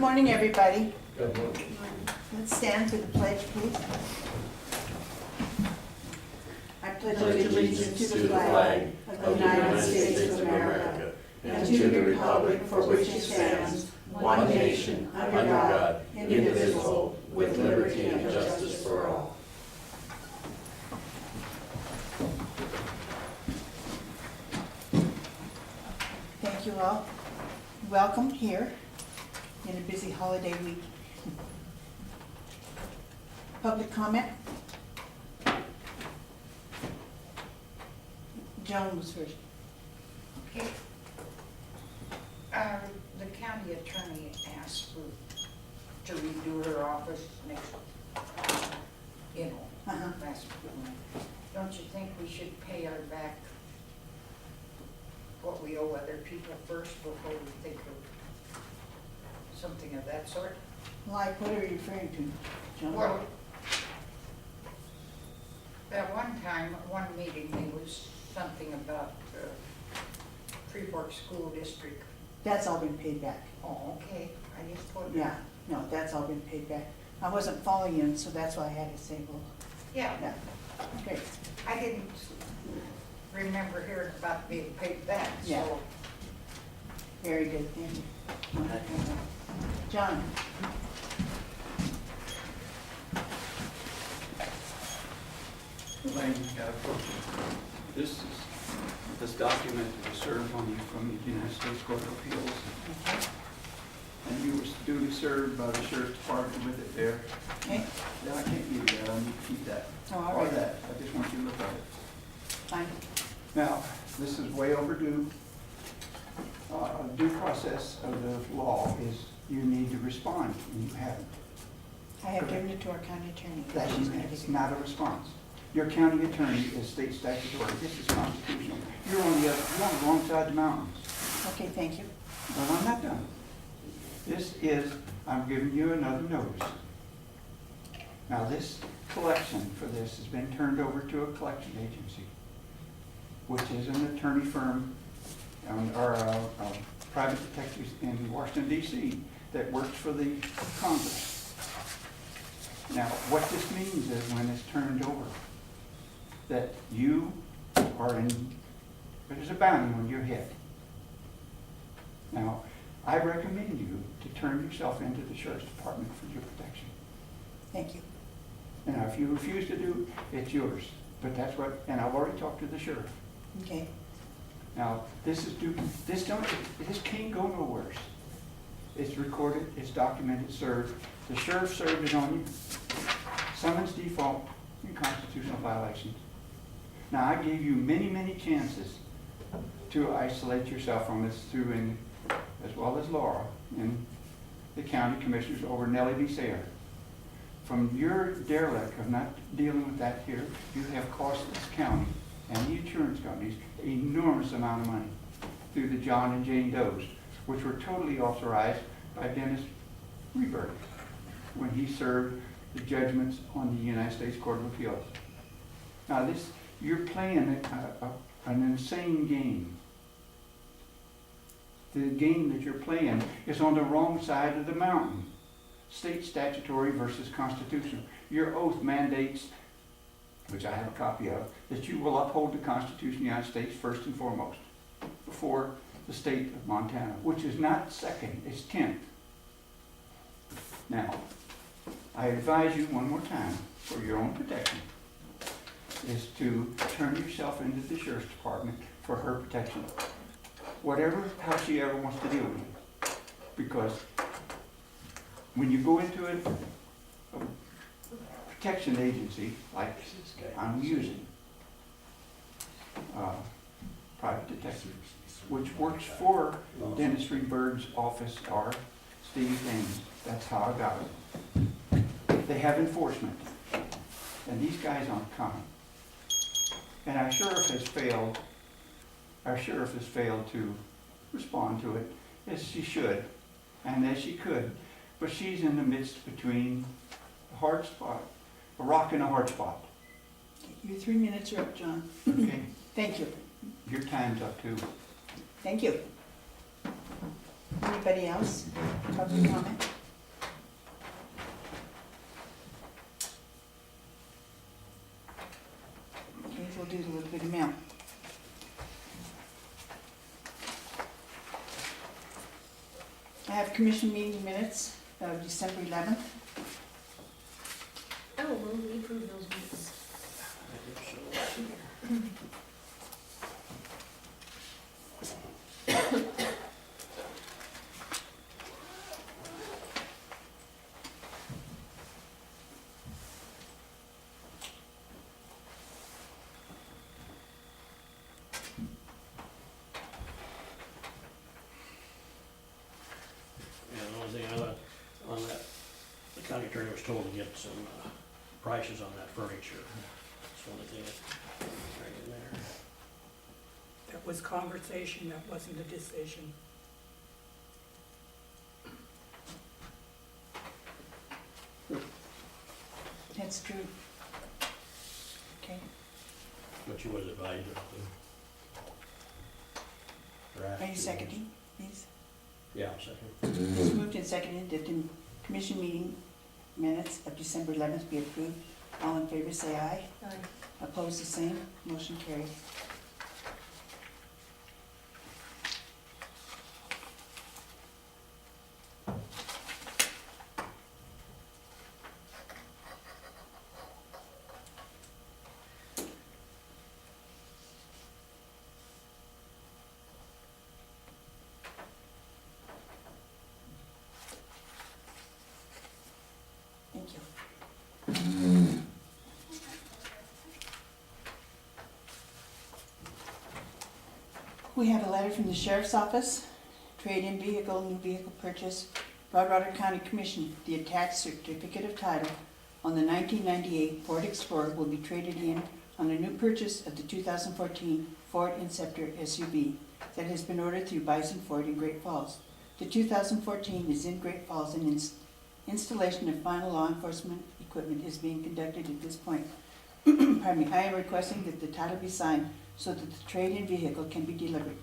Good morning, everybody. Good morning. Let's stand for the pledge, please. I pledge Allegiance to the flag of the United States of America and to the republic for which it stands, one nation, under God, indivisible, with liberty and justice for all. Thank you all. Welcome here in a busy holiday week. Public comment? Joan was first. Okay. The county attorney asked to redo her office next, Uh-huh. last week. Don't you think we should pay her back what we owe other people first before we think of something of that sort? Like, what are you referring to, Joan? Well, at one time, one meeting, there was something about Freeport School District. That's all been paid back. Oh, okay, I just put. Yeah, no, that's all been paid back. I wasn't following you, so that's why I had to say, well, Yeah, yeah. Great. I didn't remember hearing about being paid back, Yeah. so. Very good, thank you. John? Elaine, this document was served on you from the United States Court of Appeals, Okay. and you were duly served by the Sheriff's Department with it there. Okay, Yeah, I can't give you that, I need to keep that. Oh, all Or right. that, I just want you to look at it. fine. Now, this is way overdue. Due process of the law is you need to respond, and you haven't. I have given it to our county attorney. That She's gonna is take it. not a response. Your county attorney is state statutory, this is constitutional. You're on the wrong side of the mountains. Okay, thank you. Well, I'm not done. This is, I'm giving you another notice. Now, this collection for this has been turned over to a collection agency, which is an attorney firm, or private detectives in Washington DC that works for the Congress. Now, what this means is when it's turned over, that you are in, there's a bounty on your head. Now, I recommend you to turn yourself into the Sheriff's Department for your protection. Thank you. And if you refuse to do, it's yours. But that's what, and I've already talked to the sheriff. Okay, Now, this can't go nowhere. It's recorded, it's documented, served. The sheriff served it on you. Summons default and constitutional violations. Now, I gave you many, many chances to isolate yourself from this through, as well as Laura, and the county commissioners over Nellie B. Sayre. From your derelict of not dealing with that here, you have cost this county and the insurance companies an enormous amount of money through the John and Jane Does, which were totally authorized by Dennis Reberg when he served the judgments on the United States Court of Appeals. Now, you're playing an insane game. The game that you're playing is on the wrong side of the mountain. State statutory versus constitutional. Your oath mandates, which I have a copy of, that you will uphold the Constitution of the United States first and foremost, before the state of Montana, which is not second, it's 10th. Now, I advise you one more time, for your own protection, is to turn yourself into the Sheriff's Department for her protection. How she ever wants to deal with you. Because when you go into a protection agency, like I'm using, private detective, which works for Dennis Reberg's office, or Steve Ames. That's how I got it. They have enforcement, and these guys aren't coming. And our sheriff has failed to respond to it as she should and as she could. But she's in the midst between a hard spot, a rock and a hard spot. your 3 minutes are up, John. Okay? Thank you. Your time's up too. Thank you. Anybody else? Public comment? I have commission meeting minutes of December 11th. Oh, well, we approve those minutes. Yeah, the only thing I left on that, the county attorney was told to get some prices on that furniture. That's the only thing that's right in there. That was conversation, that wasn't a decision. That's true. Okay. But you was advised of the. Are you seconding these? Yeah, I'll second. It's moved and seconded that the commission meeting minutes of December 11th be approved. All in favor say aye. Aye. Opposed the same. Motion carried. Thank you. We have a letter from the Sheriff's Office, trade-in vehicle, new vehicle purchase, Broadwater County Commission. The attached certificate of title on the 1998 Ford Explorer will be traded in on a new purchase of the 2014 Ford Interceptor SUV that has been ordered through Bison Ford in Great Falls. The 2014 is in Great Falls and installation of final law enforcement equipment is being conducted at this point. Pardon me, I am requesting that the title be signed so that the trade-in vehicle can be delivered.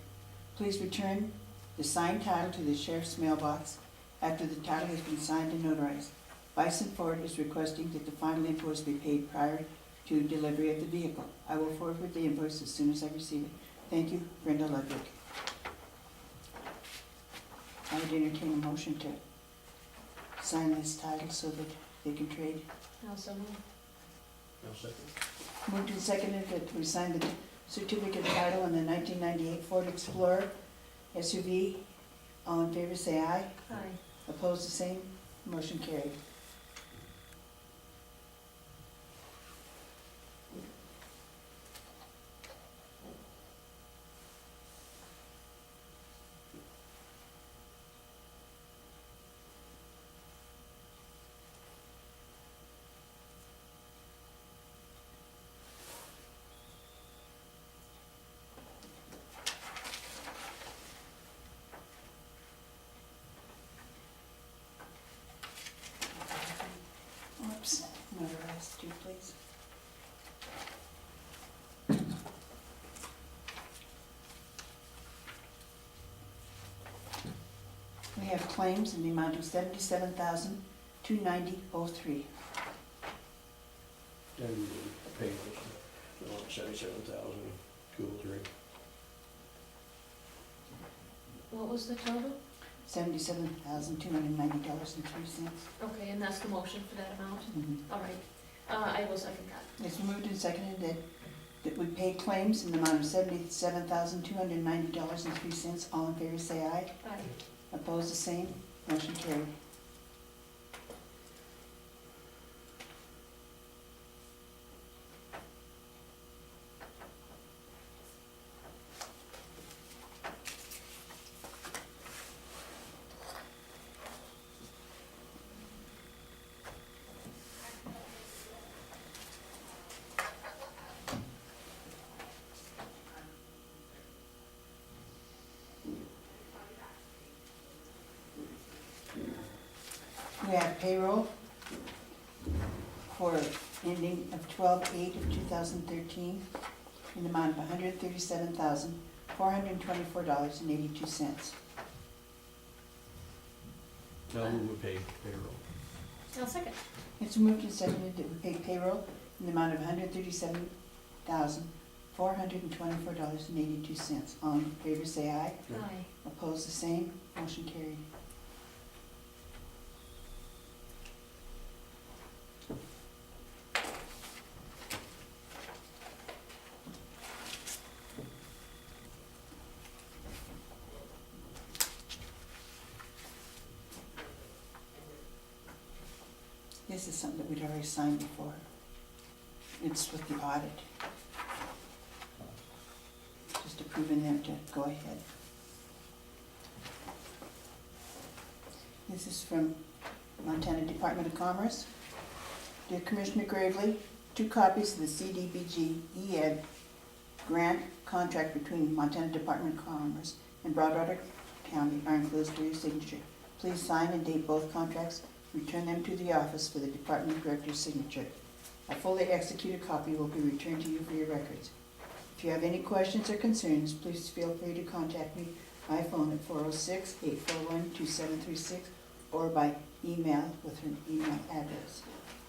Please return the signed title to the sheriff's mailbox after the title has been signed and notarized. Bison Ford is requesting that the final invoice be paid prior to delivery of the vehicle. I will forward the invoice as soon as I receive it. Thank you, Brenda Ludwig. I would entertain a motion to sign this title so that they can trade. Also move. I'll second. Moved and seconded that we sign the certificate of title on the 1998 Ford Explorer SUV. All in favor say aye. Aye. Opposed the same. Motion carried. Oops, notarized too, please. We have claims in the amount of $77,290.03. And we paid this, 77,203. What was the total? $77,290.03. Okay, and that's the motion for that amount? All right. I will second that. It's moved and seconded that we pay claims in the amount of $77,290.03. All in favor say aye. Aye. Opposed the same. Motion carried. We have payroll for ending of 12/8/2013 in the amount of $137,424.82. Now who would pay payroll? I'll second. It's moved and seconded that we pay payroll in the amount of $137,424.82. All in favor say aye. Aye. Opposed the same. Motion carried. This is something that we'd already signed before. It's with the audit. Just approving them to go ahead. This is from Montana Department of Commerce. Dear Commissioner Gravely, 2 copies of the CDBG EAD grant contract between Montana Department of Commerce and Broadwater County are enclosed for your signature. Please sign and date both contracts. Return them to the office for the Department Director's signature. A fully executed copy will be returned to you for your records. If you have any questions or concerns, please feel free to contact me by phone at 406-841-2736 or by email with an email address.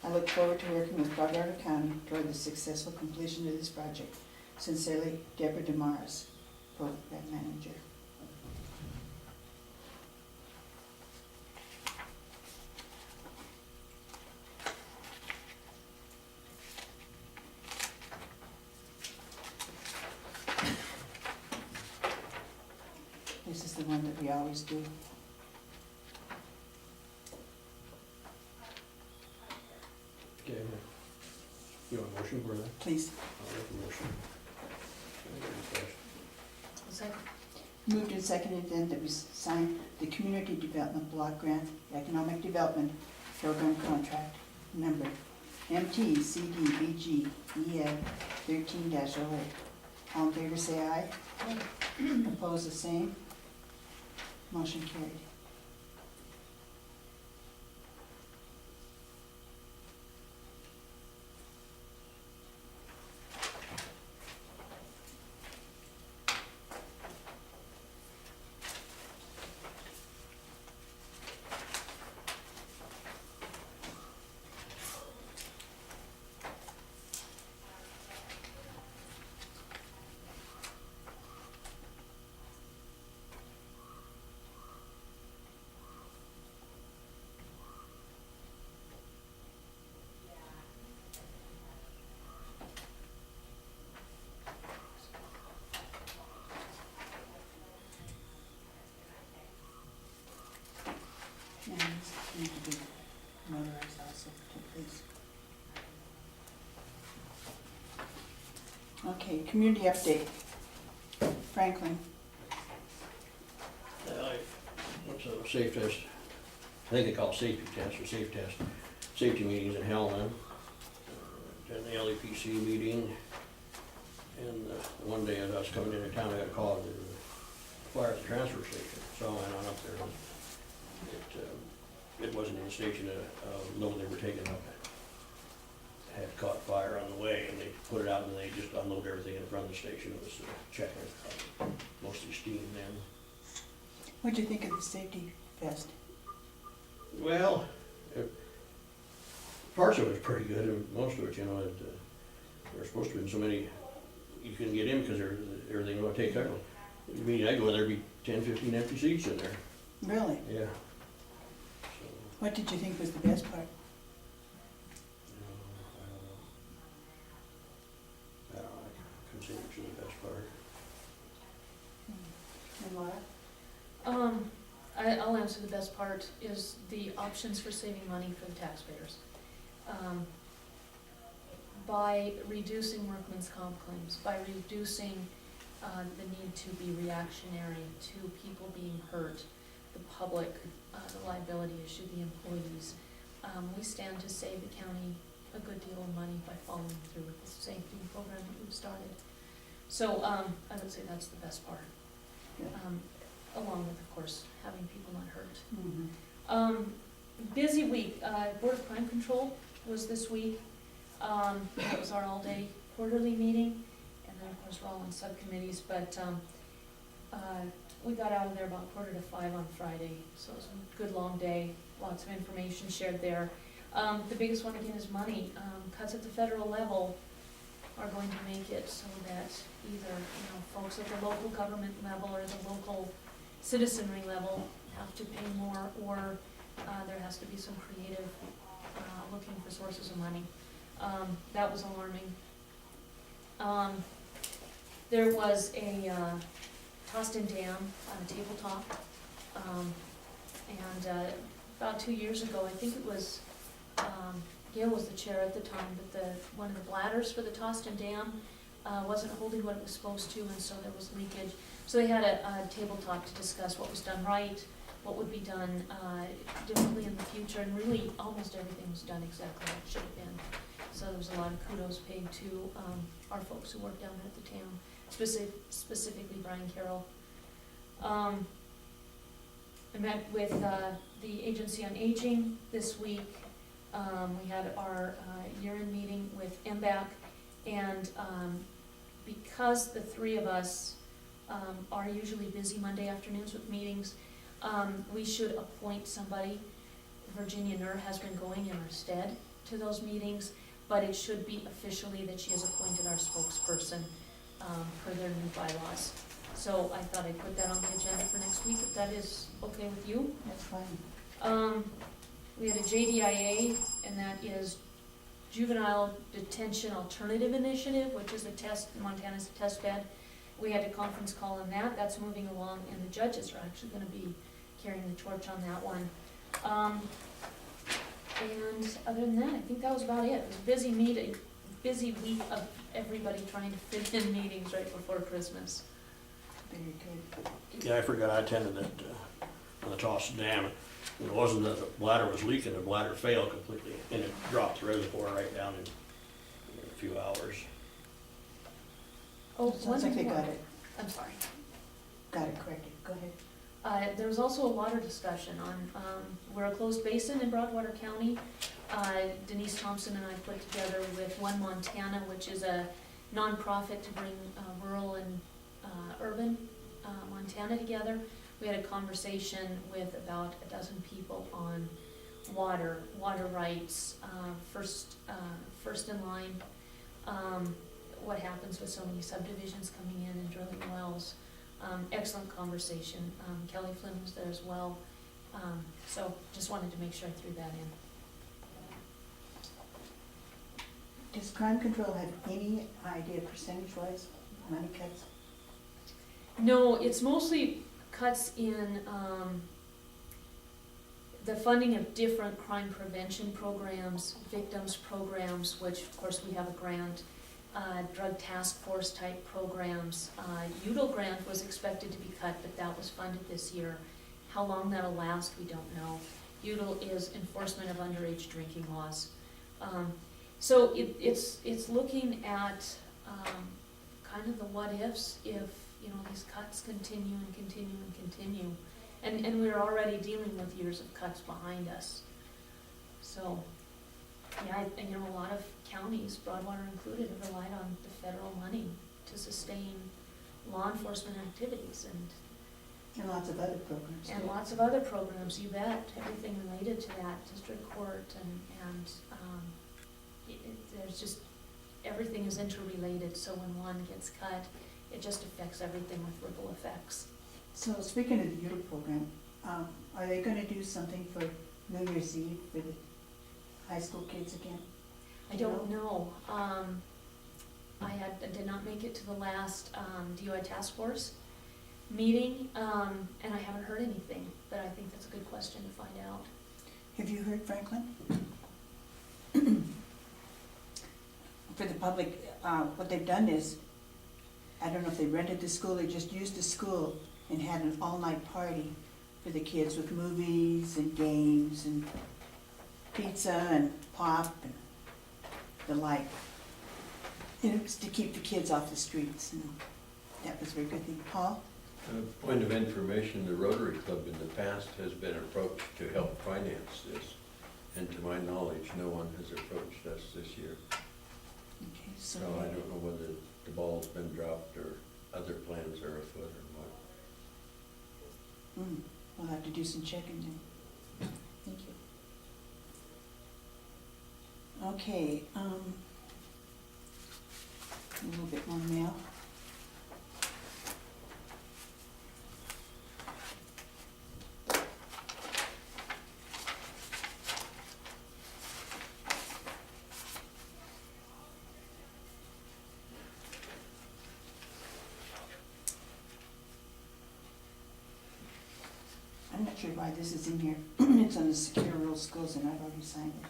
I look forward to working with Broadwater County toward the successful completion of this project. Sincerely, Deborah Damaris, Program Manager. This is the one that we always do. Okay. You want a motion for that? Please. I'll make a motion. Second. Moved and seconded then that we sign the Community Development Block Grant Economic Development Program Contract number MTCDBG EF 13-08. All in favor say aye. Opposed the same. Motion carried. And this needs to be notarized also, please. Okay, community update. Franklin. What's a safe test? I think they call it safety test or safe test. Safety meetings in Helena, and the LEPC meeting. And one day as I was coming into town, I got a call to the fire at the transfer station. So I went on up there. It wasn't in the station, a load they were taking up had caught fire on the way, and they put it out and they just unloaded everything in front of the station. It was checking, mostly steam then. What'd you think of the safety vest? Well, parts of it was pretty good, and most of it, there's supposed to be so many, you couldn't get in because everything would take care of it. I mean, I go in, there'd be 10, 15 empty seats in there. Really? Yeah. What did you think was the best part? I don't know, I couldn't say which was the best part. And Laura? I'll answer the best part is the options for saving money for the taxpayers. By reducing workman's comp claims, by reducing the need to be reactionary to people being hurt, the public, the liability issue, the employees, we stand to save the county a good deal of money by following through with the safety program that we've started. So I would say that's the best part. Yeah. Along with, of course, having people not hurt. Mm-hmm. Busy week. Board of Crime Control was this week. That was our all-day quarterly meeting, and then of course we're all on subcommittees. But we got out of there about 4:45 on Friday, so it was a good long day. Lots of information shared there. The biggest one again is money. Cuts at the federal level are going to make it so that either folks at the local government level or the local citizenry level have to pay more, or there has to be some creative looking for sources of money. That was alarming. There was a Toston Dam on a tabletop, and about 2 years ago, I think it was Gail was the chair at the time, but one of the bladders for the Toston Dam wasn't holding what it was supposed to, and so there was leakage. So they had a tabletop to discuss what was done right, what would be done differently in the future, and really almost everything was done exactly like it should have been. So there was a lot of kudos paid to our folks who worked down there at the town, specifically Brian Carroll. I met with the Agency on Aging this week. We had our year-end meeting with MBAC, and because the three of us are usually busy Monday afternoons with meetings, we should appoint somebody. Virginia Nur has been going in our stead to those meetings, but it should be officially that she has appointed our spokesperson per their new bylaws. So I thought I'd put that on the agenda for next week, if that is okay with you. That's fine. We had a JDIA, and that is Juvenile Detention Alternative Initiative, which is Montana's test bed. We had a conference call on that. That's moving along, and the judges are actually gonna be carrying the torch on that one. And other than that, I think that was about it. It was a busy week of everybody trying to fit in meetings right before Christmas. Very good. Yeah, I forgot I attended that, on the Toston Dam. It wasn't that the bladder was leaking, the bladder failed completely, and it dropped the reservoir right down in a few hours. Oh, Sounds like they more. got it, I'm sorry. got it corrected. Go ahead. There was also a water discussion on, we're a closed basin in Broadwater County. Denise Thompson and I put together with One Montana, which is a nonprofit to bring rural and urban Montana together. We had a conversation with about a dozen people on water rights, first in line, what happens with so many subdivisions coming in and drilling wells. Excellent conversation. Kelly Flynn was there as well. So just wanted to make sure I threw that in. Does crime control have any idea percentage-wise, money cuts? No, it's mostly cuts in the funding of different crime prevention programs, victims programs, which of course we have a grant, drug task force type programs. UDL grant was expected to be cut, but that was funded this year. How long that'll last, we don't know. UDL is enforcement of underage drinking laws. So it's looking at kind of the what ifs if these cuts continue and continue and continue. And we're already dealing with years of cuts behind us. So, yeah, a lot of counties, Broadwater included, have relied on the federal money to sustain law enforcement activities And lots of other programs. and too. lots of other programs, you bet, everything related to that, district court and there's just, everything is interrelated, so when one gets cut, it just affects everything with ripple effects. So speaking of the UDL program, are they gonna do something for New Year's Eve for the high school kids again? I don't know. I did not make it to the last DUI task force meeting, and I haven't heard anything, but I think that's a good question to find out. Have you heard, Franklin? For the public, what they've done is, I don't know if they rented the school, they just used the school and had an all-night party for the kids with movies and games and pizza and pop and the like. And it was to keep the kids off the streets, and that was a very good thing. Paul? Point of information, the Rotary Club in the past has been approached to help finance this. And to my knowledge, no one has approached us this year. Okay, So I don't know whether the ball's been dropped or other plans are afoot or what. We'll have to do some checking then. Thank you. Okay, a little bit more mail. I'm not sure why this is in here. It's on the secure rural schools and I've already signed it.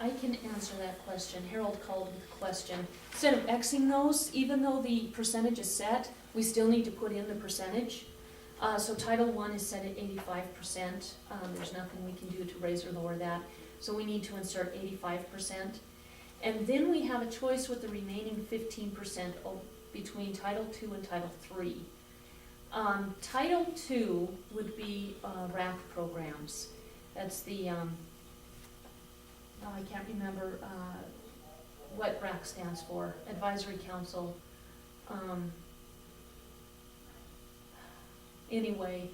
I can answer that question. Harold called with a question. Instead of Xing those, even though the percentage is set, we still need to put in the percentage. So Title I is set at 85%. There's nothing we can do to raise or lower that. So we need to insert 85%. And then we have a choice with the remaining 15% between Title II and Title III. Title II would be RAC programs. That's the, I can't remember what RAC stands for, Advisory Council. Anyway,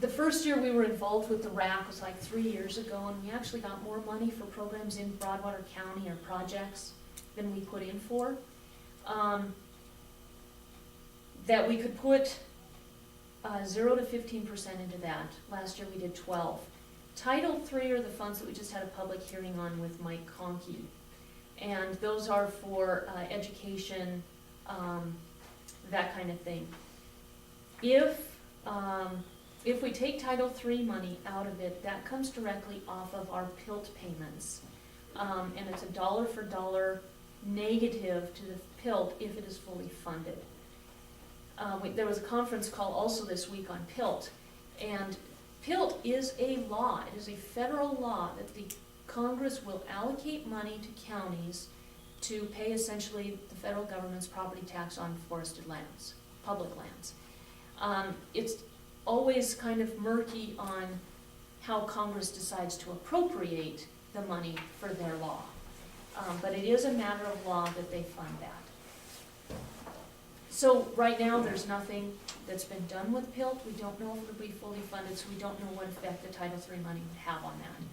the first year we were involved with the RAC was like 3 years ago, and we actually got more money for programs in Broadwater County or projects than we put in for. That we could put 0 to 15% into that. Last year we did 12. Title III are the funds that we just had a public hearing on with Mike Conkey. And those are for education, that kind of thing. If we take Title III money out of it, that comes directly off of our PILT payments. And it's a dollar for dollar negative to the PILT if it is fully funded. There was a conference call also this week on PILT, and PILT is a law. It is a federal law that the Congress will allocate money to counties to pay essentially the federal government's property tax on forested lands, public lands. It's always kind of murky on how Congress decides to appropriate the money for their law. But it is a matter of law that they fund that. So right now, there's nothing that's been done with PILT. We don't know if it'll be fully funded, so we don't know what effect the Title III money would have on that.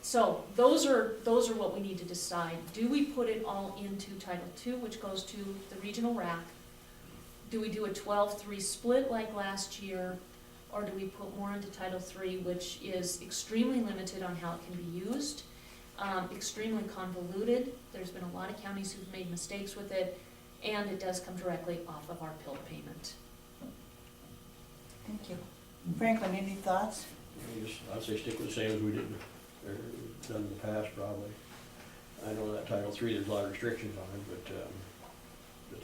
So those are what we need to decide. Do we put it all into Title II, which goes to the regional RAC? Do we do a 12-3 split like last year? Or do we put more into Title III, which is extremely limited on how it can be used, extremely convoluted. There's been a lot of counties who've made mistakes with it, and it does come directly off of our PILT payment. Thank you. Franklin, any thoughts? I'd say stick with the same as we did, or done in the past probably. I know that Title III, there's a lot of restrictions on it, but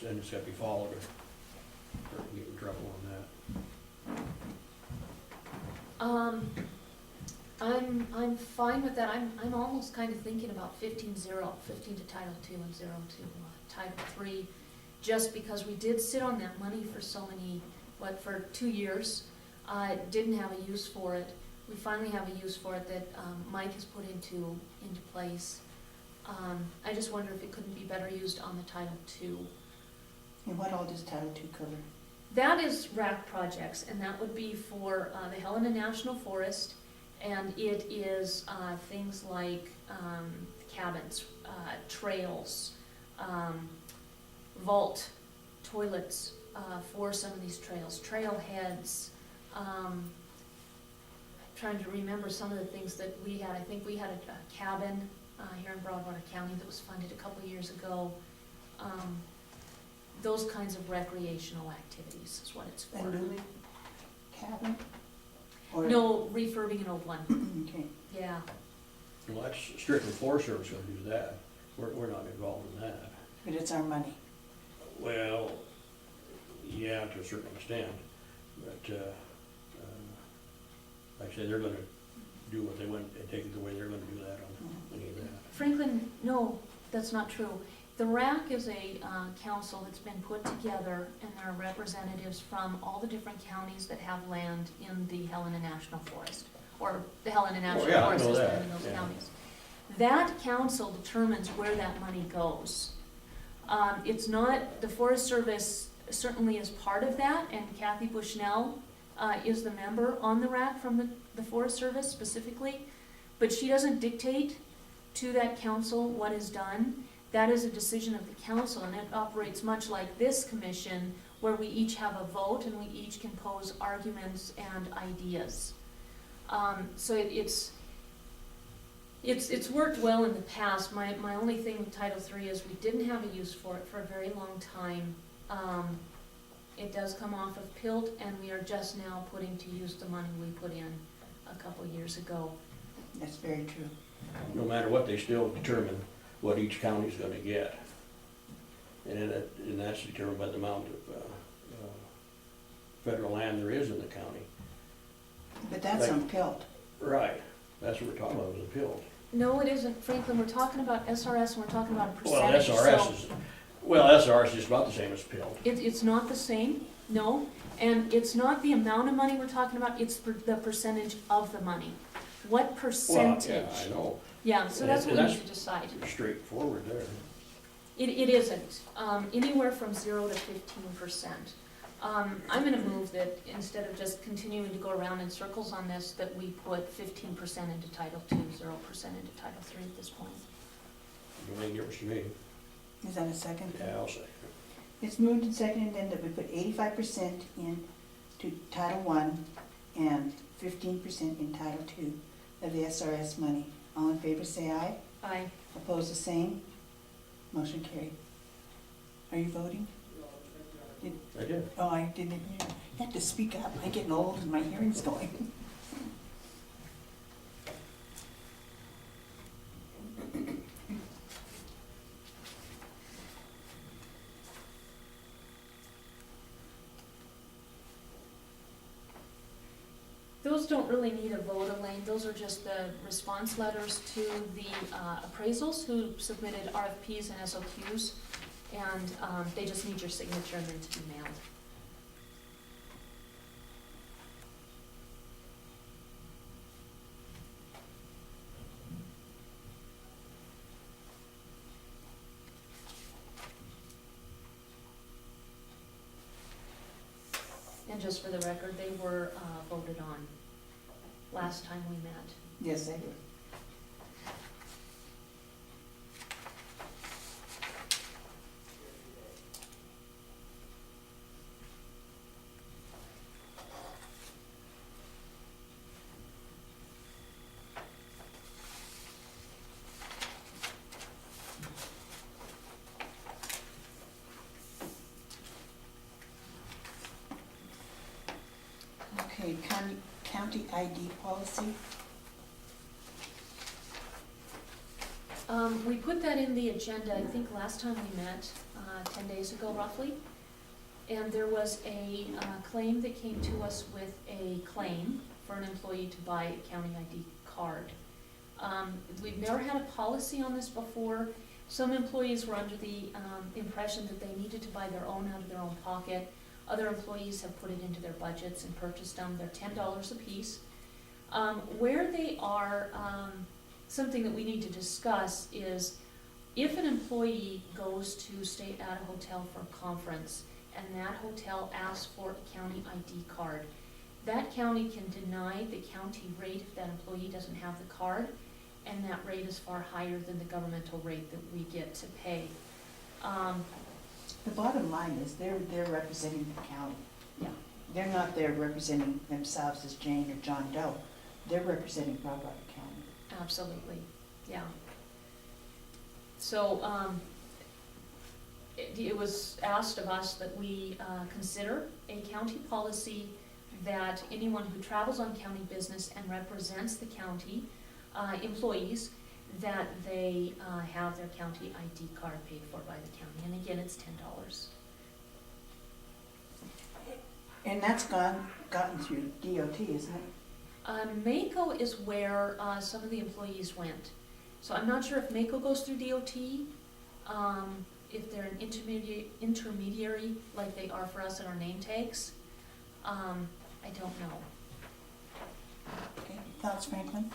and it's got to be followed or we get in trouble on that. I'm fine with that. I'm almost kind of thinking about 15-0, 15 to Title II and 0 to Title III, just because we did sit on that money for so many, for 2 years. Didn't have a use for it. We finally have a use for it that Mike has put into place. I just wonder if it couldn't be better used on the Title II. And what all does Title II cover? That is RAC projects, and that would be for the Helena National Forest, and it is things like cabins, trails, vault toilets for some of these trails, trailheads. Trying to remember some of the things that we had. I think we had a cabin here in Broadwater County that was funded a couple years ago. Those kinds of recreational activities is what it's for. And Lily cabin? Or- No, refurbing an old one. Okay. Yeah. Well, that's strictly Forest Service going to do that. We're not involved in that. But it's our money. Well, yeah, to a certain extent, but like I say, they're going to do what they want and take it the way they're going to do that on any of that. Franklin, no, that's not true. The RAC is a council that's been put together, and there are representatives from all the different counties that have land in the Helena National Forest, or the Helena National yeah, I Forest know has that, been in those yeah. counties. That council determines where that money goes. It's not, the Forest Service certainly is part of that, and Kathy Bushnell is the member on the RAC from the Forest Service specifically, but she doesn't dictate to that council what is done. That is a decision of the council, and it operates much like this commission, where we each have a vote and we each can pose arguments and ideas. So it's worked well in the past. My only thing with Title III is we didn't have a use for it for a very long time. It does come off of PILT, and we are just now putting to use the money we put in a couple years ago. That's very true. No matter what, they still determine what each county's gonna get. And that's determined by the amount of federal land there is in the county. But that's Right. on PILT. Right, that's what we're talking about, was a pill. No, it isn't, Franklin, we're talking about SRS, and we're talking about a Well, percentage, so. SRS is just about the same as pill. It's not the same, no, and it's not the amount of money we're talking about, it's the percentage of the money. What Well, percentage? yeah, I know, Yeah, so that's what we That's- need to decide. straightforward there. It isn't, anywhere from 0 to 15%. I'm gonna move that instead of just continuing to go around in circles on this, that we put 15% into Title II, 0% into Title III at this point. You ain't get what you mean. Is that a second? Yeah, I'll say. It's moved and seconded then that we put 85% into Title I and 15% in Title II of the SRS money. All in favor say aye. Aye. Opposed the same. Motion carried. Are you voting? I did. Oh, I didn't hear. You have to speak up. I'm getting old and my hearing's going. Those don't really need a vote, Elaine, those are just the response letters to the appraisals who submitted RFPs and SOQs, and they just need your signature and then to be mailed. And just for the record, they were voted on last time we met. Yes, I do. Okay, county ID policy. We put that in the agenda, I think last time we met, 10 days ago roughly. And there was a claim that came to us with a claim for an employee to buy a county ID card. We've never had a policy on this before. Some employees were under the impression that they needed to buy their own out of their own pocket. Other employees have put it into their budgets and purchased them. They're $10 a piece. Where they are, something that we need to discuss is if an employee goes to stay at a hotel for a conference and that hotel asks for a county ID card, that county can deny the county rate if that employee doesn't have the card, and that rate is far higher than the governmental rate that we get to pay. The bottom line is they're representing the county. Yeah. They're not there representing themselves as Jane or John Doe. They're representing Broadwater County. Absolutely, yeah. So, it was asked of us that we consider a county policy that anyone who travels on county business and represents the county, employees, that they have their county ID card paid for by the county. And again, it's $10. And that's gotten through DOT, isn't it? MACO is where some of the employees went. So I'm not sure if MACO goes through DOT, if they're an intermediary like they are for us in our name tags. I don't know. Okay, thoughts, Franklin?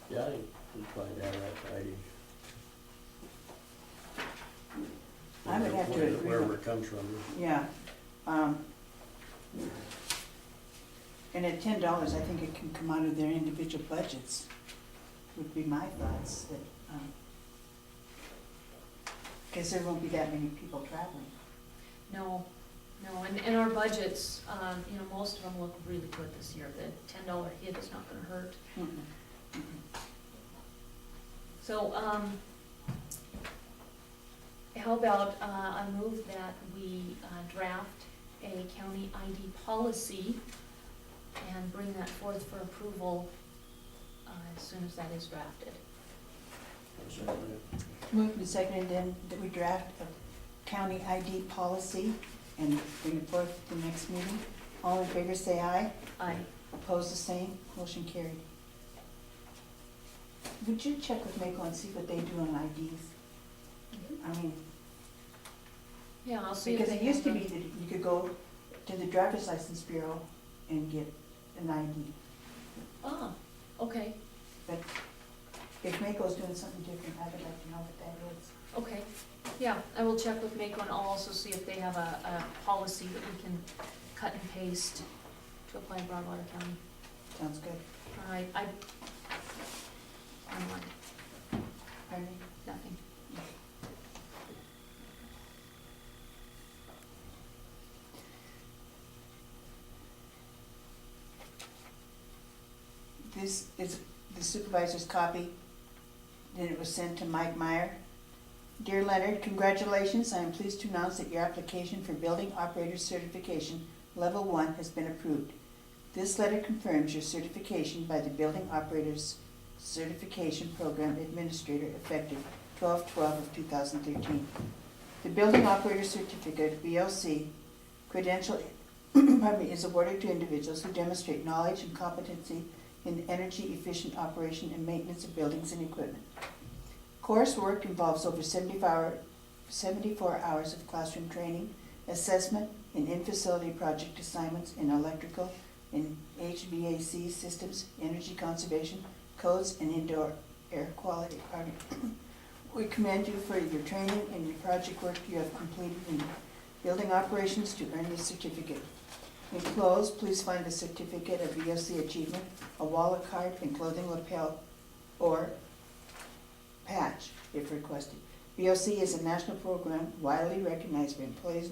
Yeah, I think it's fine to have that ID. I would have to agree. Wherever it comes from. Yeah. And at $10, I think it can come out of their individual budgets, would be my thoughts, that, because there won't be that many people traveling. No, and our budgets, most of them look really good this year. The $10 hit is not gonna hurt. Mm-mm. So, how about, I move that we draft a county ID policy and bring that forth for approval as soon as that is drafted. Moved and seconded then that we draft a county ID policy and bring it forth at the next meeting. All in favor say aye. Aye. Opposed the same. Motion carried. Would you check with Mako and see what they do on IDs? I mean, Yeah, I'll see if because they it used to have be that you could go to the driver's license bureau and get an ID. Ah, okay, But if Mako's doing something different, I would like to know what that is. okay. Yeah, I will check with Mako and I'll also see if they have a policy that we can cut and paste to apply in Broadwater County. Sounds good. All right, online, Pardon me? nothing. This is the supervisor's copy. Then it was sent to Mike Meyer. Dear Leonard, congratulations. I am pleased to announce that your application for building operator certification level 1 has been approved. This letter confirms your certification by the Building Operators Certification Program Administrator effective 12/12 of 2013. The Building Operator Certificate, BOC, credential is awarded to individuals who demonstrate knowledge and competency in energy efficient operation and maintenance of buildings and equipment. Coursework involves over 74 hours of classroom training, assessment, and in-facility project assignments in electrical and HVAC systems, energy conservation, codes, and indoor air quality. We commend you for your training and your project work you have completed in building operations to earn this certificate. Enclosed, please find the certificate of VOC achievement, a wallet card, and clothing lapel or patch if requested. VOC is a national program widely recognized by employees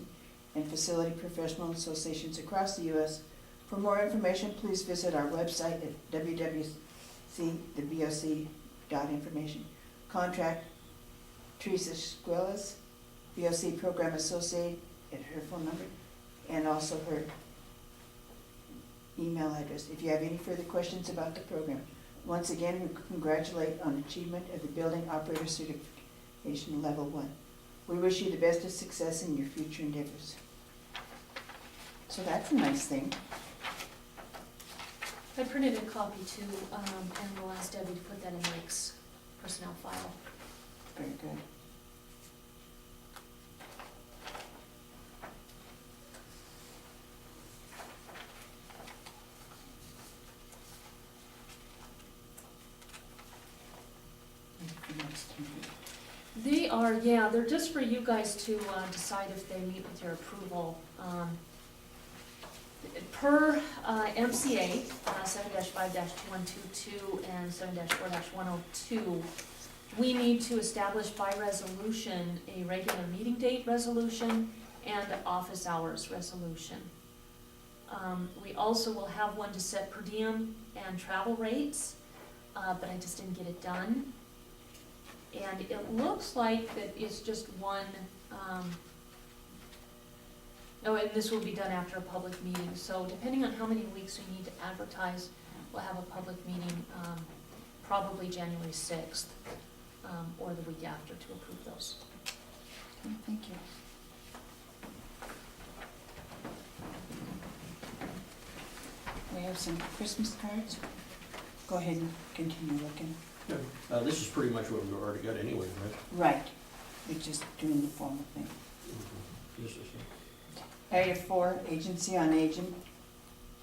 and facility professional associations across the U.S. For more information, please visit our website at www.theboc.information. Contact Teresa Squillas, VOC Program Associate, at her phone number, and also her email address if you have any further questions about the program. Once again, we congratulate on achievement of the Building Operator Certification Level 1. We wish you the best of success in your future endeavors. So that's a nice thing. I printed a copy too, and we'll ask Debbie to put that in Mike's personnel file. Very good. They are, yeah, they're just for you guys to decide if they meet with your approval. Per MCA 7-5-2122 and 7-4-102, we need to establish by resolution a regular meeting date resolution and office hours resolution. We also will have one to set per diem and travel rates, but I just didn't get it done. And it looks like that it's just one, oh, and this will be done after a public meeting. So depending on how many weeks we need to advertise, we'll have a public meeting, probably January 6th, or the week after to approve those. Okay, thank you. We have some Christmas cards. Go ahead and continue looking. Yeah, this is pretty much what we've already got anyway, right? Right, we're just doing the formal thing. This is, Area 4, Agency on Aging.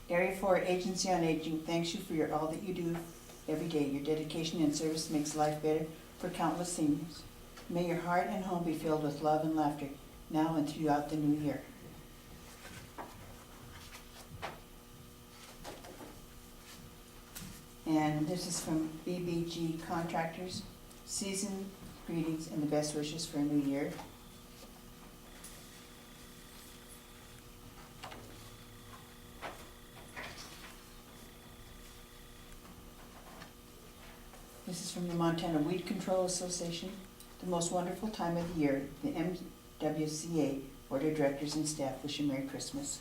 Area 4, Agency on Aging thanks you for all that you do every day. Your dedication and service makes life better for countless seniors. May your heart and home be filled with love and laughter now and throughout the new year. And this is from BBG Contractors. Season greetings and the best wishes for a new year. This is from the Montana Weed Control Association. The most wonderful time of the year. The MWCA Board of Directors and staff wish you Merry Christmas.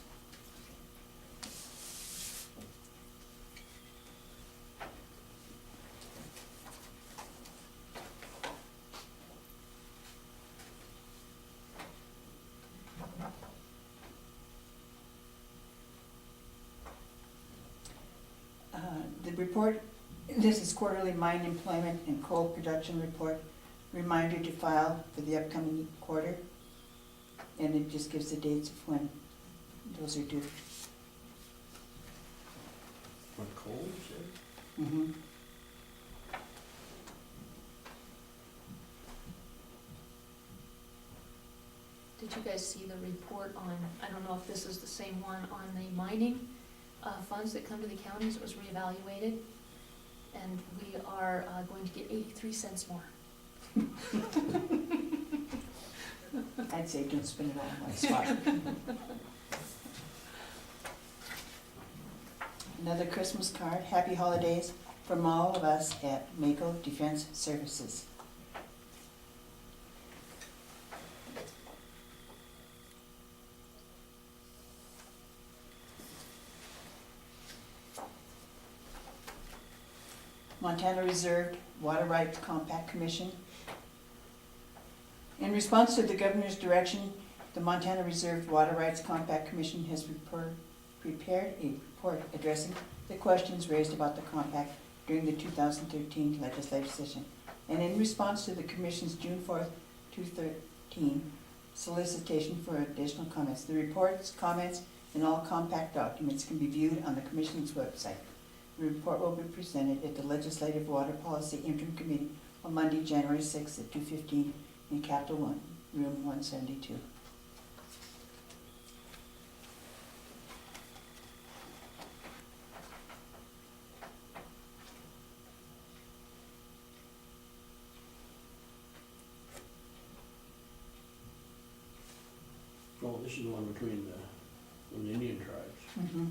The report, this is quarterly mine employment and coal production report. Reminder to file for the upcoming quarter. And it just gives the dates of when those are due. On coal, you said? Mhm. Did you guys see the report on, I don't know if this is the same one, on the mining funds that come to the counties? It was reevaluated, and we are going to get 83 cents more. I'd say don't spend it all in one spot. Another Christmas card, happy holidays from all of us at Mako Defense Services. Montana Reserved Water Rights Compact Commission. In response to the governor's direction, the Montana Reserved Water Rights Compact Commission has prepared a report addressing the questions raised about the compact during the 2013 legislative session. And in response to the commission's June 4th, 2013 solicitation for additional comments, the reports, comments, and all compact documents can be viewed on the commission's website. The report will be presented at the Legislative Water Policy Interim Committee on Monday, January 6th at 2:15 in Capitol 1, room 172. Oh, this is the one between the Indian tribes. Mm-hmm.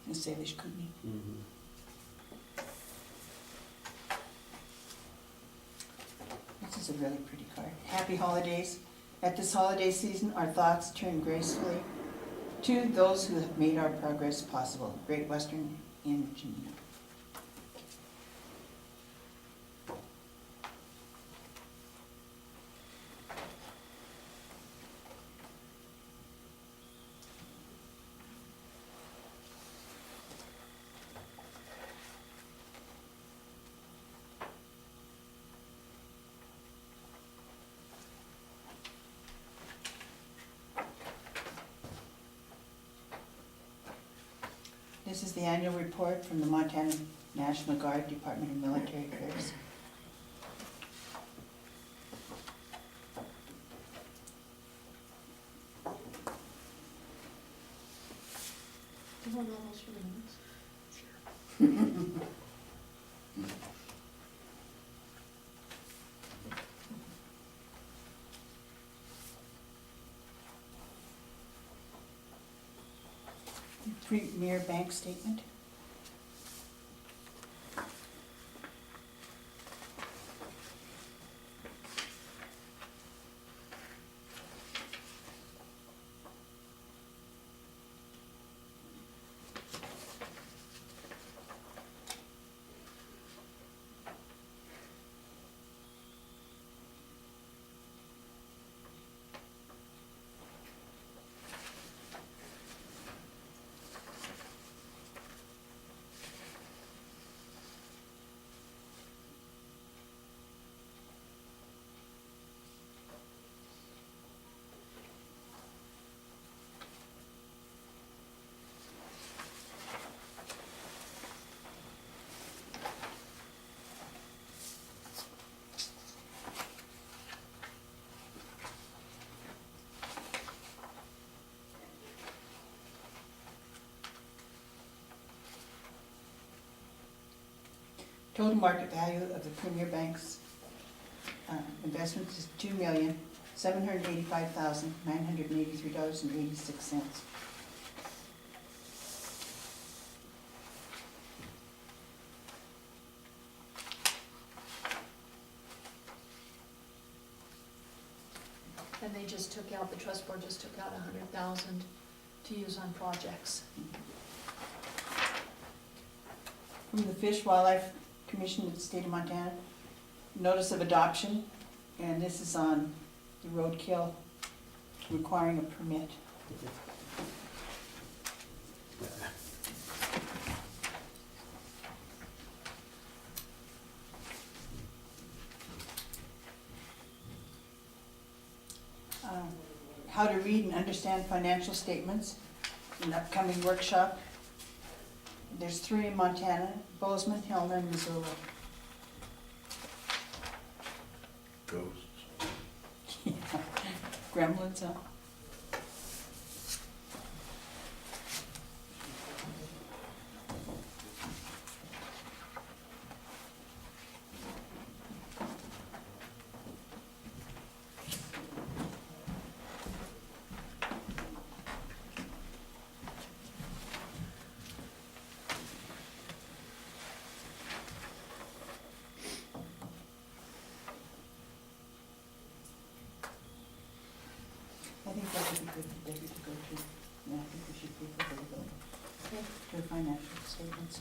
The Salish Kootenai. Mm-hmm. This is a really pretty card. Happy holidays. At this holiday season, our thoughts turn gracefully to those who have made our progress possible. Great Western in Virginia. This is the annual report from the Montana National Guard Department of Military Affairs. Do you want all those for the minutes? Premier bank statement. Total market value of the Premier Bank's investments is $2,785,983.86. And they just took out, the trust board just took out 100,000 to use on projects. From the Fish Wildlife Commission of the state of Montana, notice of adoption, and this is on the roadkill requiring a permit. how to read and understand financial statements, an upcoming workshop. There's 3 in Montana, Bozeman, Helena, and Missoula. Ghosts. Gremlins, huh? I think that would be good for Debbie to go to. Yeah, I think we should pay for her to go Okay. to her financial statements.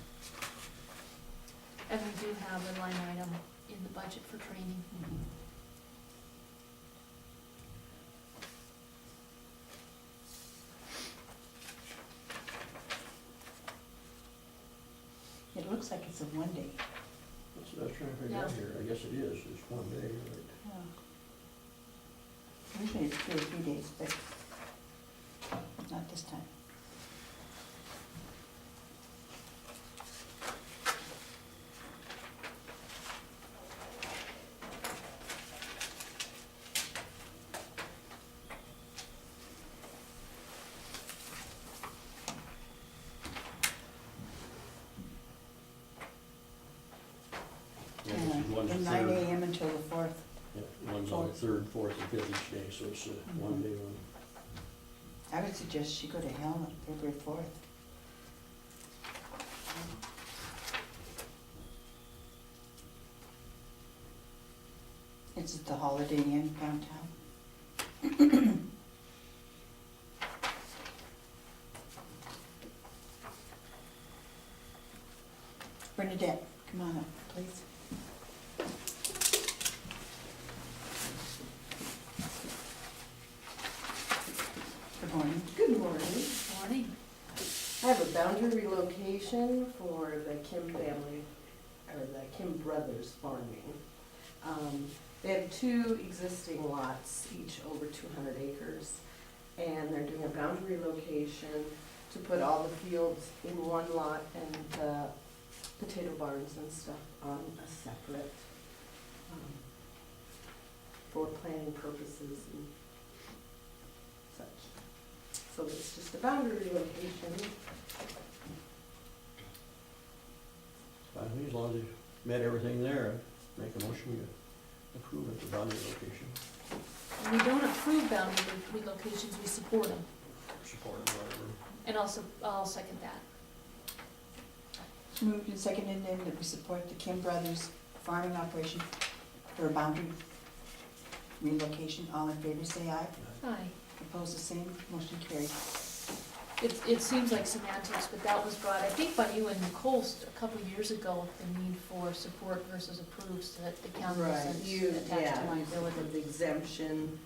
And we do have a line item in the budget for training. It looks like it's a 1 day. That's what I was trying to figure out Yeah. here. I guess it is, it's one day, right? Yeah. Usually it's 2 or 3 days, but not this time. Yeah, this is one's From the 9 third. AM until the 4th. Yeah, one's on the third, fourth, and fifth each day, so it's a one day one. I would suggest she go to Helena, February 4th. It's at the Holiday Inn downtown. Bernadette, come on up, please. Good morning. Good morning. Morning. I have a boundary relocation for the Kim family, or the Kim brothers farming. They have 2 existing lots, each over 200 acres, and they're doing a boundary relocation to put all the fields in one lot and the potato barns and stuff on a separate, for planning purposes and such. So it's just a boundary relocation. Fine, with me, as long as they met everything there, I'd make a motion to approve it, the boundary location, And we don't approve boundary relocations, we support them. support or whatever. And also, I'll second that. It's moved and seconded then that we support the Kim Brothers farming operation for a boundary relocation. All in favor, say aye. Aye. Opposed, the same. Motion carried. It seems like semantics, but that was brought, I think, by you and Nicole a couple of years ago, the need for support versus approved, so that the county isn't attached to liability. With the exemption,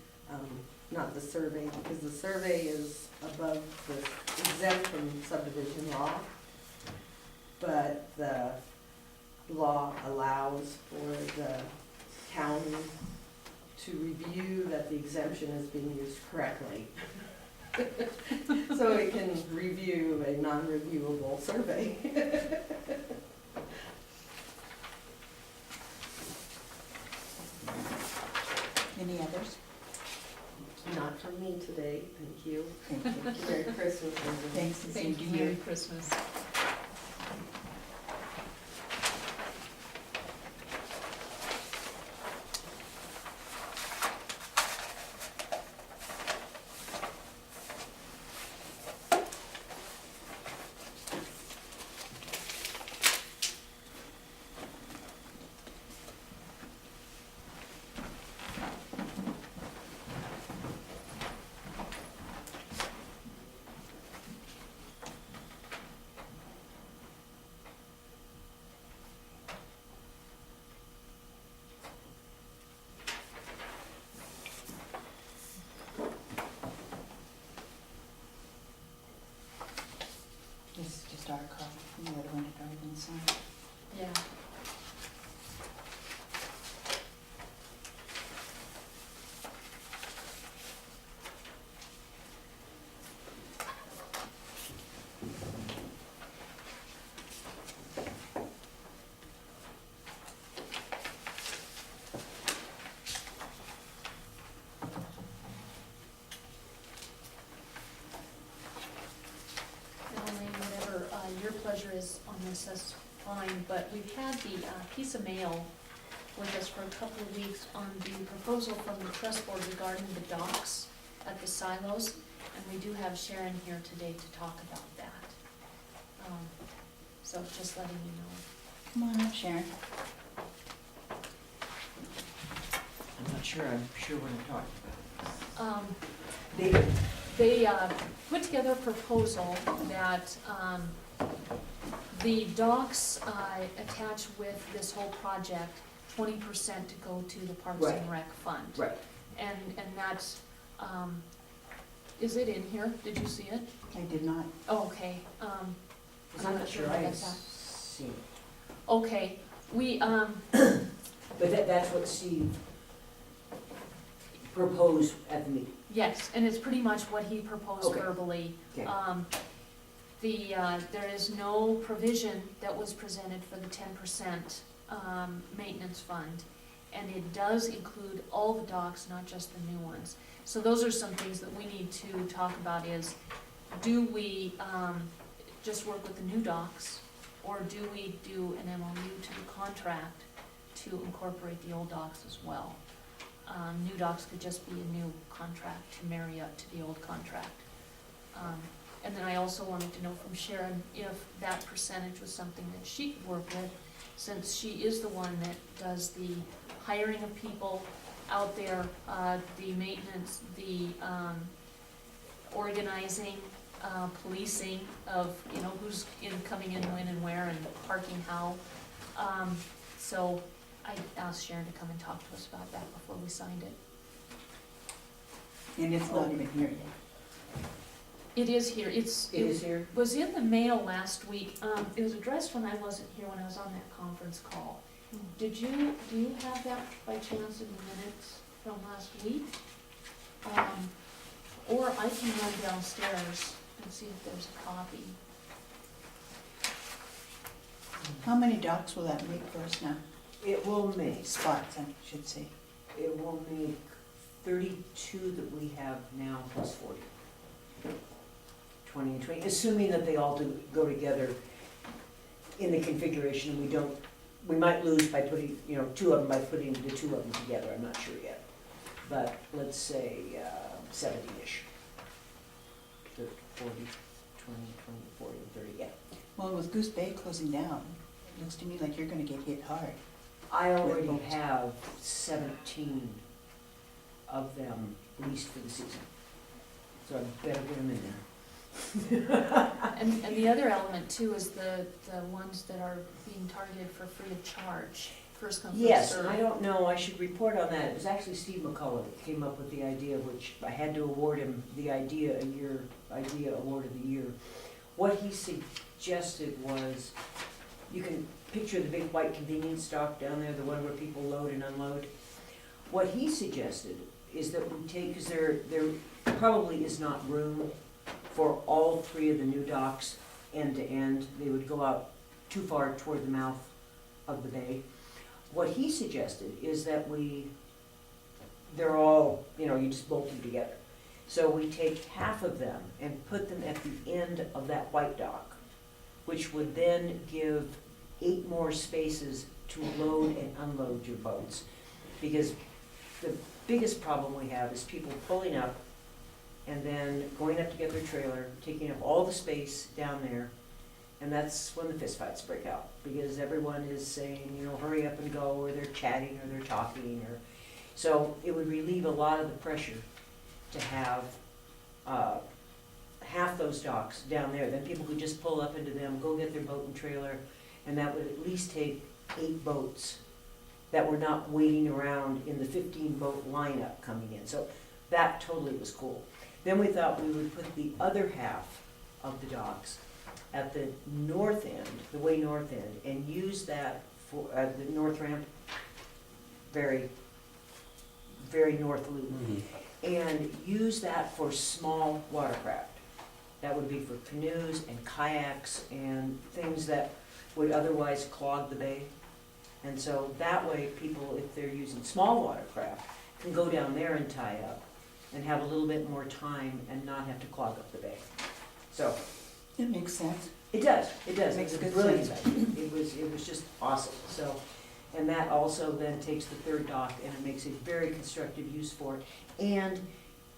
not the survey, because the survey is above the exempt from subdivision law. But the law allows for the county to review that the exemption is being used correctly. So it can review a non-reviewable survey. Any others? Not from me today, thank you. Thank you. Merry Christmas, everyone. Thanks, and same Thank to you, you. Merry Christmas. This is just our copy from the other one that already been signed. Yeah. pleasure is on this, that's fine, but we've had the piece of mail with us for a couple of weeks on the proposal from the trust board regarding the docks at the silos, and we do have Sharon here today to talk about that. So just letting you know. Come on up, Sharon. I'm not sure, I'm sure what I'm talking about. They put together a proposal that the docks attach with this whole project 20% to go to the Parks and Right. Rec Fund. Right. And that's, is it in here? Did you see it? I did not. Oh, okay. Because I'm not sure I I have got that. seen it. Okay, we, But that's what Steve proposed at the meeting. yes, and it's pretty much what he proposed Okay. verbally. Okay. There is no provision that was presented for the 10% maintenance fund, and it does include all the docks, not just the new ones. So those are some things that we need to talk about is, do we just work with the new docks, or do we do an MOU to the contract to incorporate the old docks as well? New docks could just be a new contract to marry up to the old contract. And then I also wanted to know from Sharon if that percentage was something that she could work with, since she is the one that does the hiring of people out there, the maintenance, the organizing, policing of, who's coming in when and where and parking how. So I asked Sharon to come and talk to us about that before we signed it. And it's not even here yet. It is here, It is here? was in the mail last week. It was addressed when I wasn't here, when I was on that conference call. Do you have that by chance in the minutes from last week? Or I can run downstairs and see if there's a copy. How many docks will that make for us now? It will make, Spots, I should say. it will make 32 that we have now plus 40. 20 and 20, assuming that they all go together in the configuration, and we might lose by putting, two of them by putting the two of them together, I'm not sure yet. But let's say 70-ish. 40, 20, 40, and 30, yeah. Well, with Goose Bay closing down, it looks to me like you're gonna get hit hard. I already have 17 of them leased for the season. So I better get them in there. And the other element too is the ones that are being targeted for free of charge, first come, first Yes, served. I don't know, I should report on that. It was actually Steve McCullough that came up with the idea, which I had to award him the idea award of the year. What he suggested was, you can picture the big white convenience dock down there, the one where people load and unload. What he suggested is that we take, because there probably is not room for all three of the new docks end to end. They would go out too far toward the mouth of the bay. What he suggested is that they're all, you just bolt them together. So we take half of them and put them at the end of that white dock, which would then give 8 more spaces to load and unload your boats. Because the biggest problem we have is people pulling up and then going up to get their trailer, taking up all the space down there, and that's when the fistfights break out, because everyone is saying, hurry up and go, or they're chatting, or they're talking, or, so it would relieve a lot of the pressure to have half those docks down there, then people could just pull up into them, go get their boat and trailer, and that would at least take 8 boats that were not waiting around in the 15-boat lineup coming in, so that totally was cool. Then we thought we would put the other half of the docks at the north end, the way north end, and use that for the north ramp, very, very north loop, and use that for small watercraft. That would be for canoes and kayaks and things that would otherwise clog the bay. And so that way people, if they're using small watercraft, can go down there and tie up and have a little bit more time and not have to clog up the bay. So, That makes sense. It does, it does. Makes It's a good brilliant sense. idea. It was just awesome, so. And that also then takes the third dock and it makes a very constructive use for it, and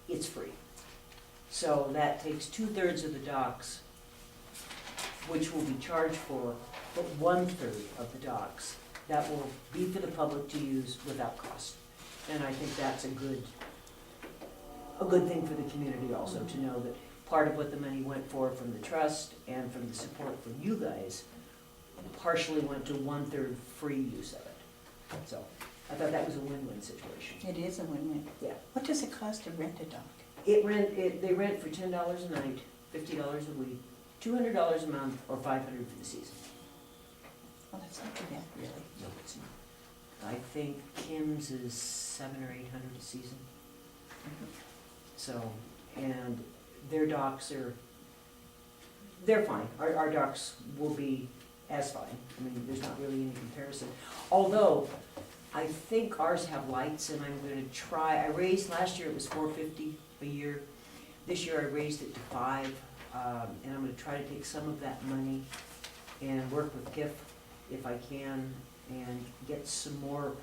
it's free. So that takes 2/3 of the docks, which will be charged for, but 1/3 of the docks that will be for the public to use without cost. And I think that's a good thing for the community also, to know that part of what the money went for from the trust and from the support from you guys partially went to 1/3 free use of it. So I thought that was a win-win situation. It is a win-win. Yeah. What does it cost to rent a dock? They rent for $10 a night, $50 a week, $200 a month, or $500 for the season. Well, that's not too bad, really. No, it's not. I think Kim's is $700 or $800 a season. So, and their docks they're fine. Our docks will be as fine. I mean, there's not really any comparison. Although, I think ours have lights, and I'm gonna try, last year it was $450 a year. This year I raised it to $5, and I'm gonna try to take some of that money and work with KIF if I can, and get some more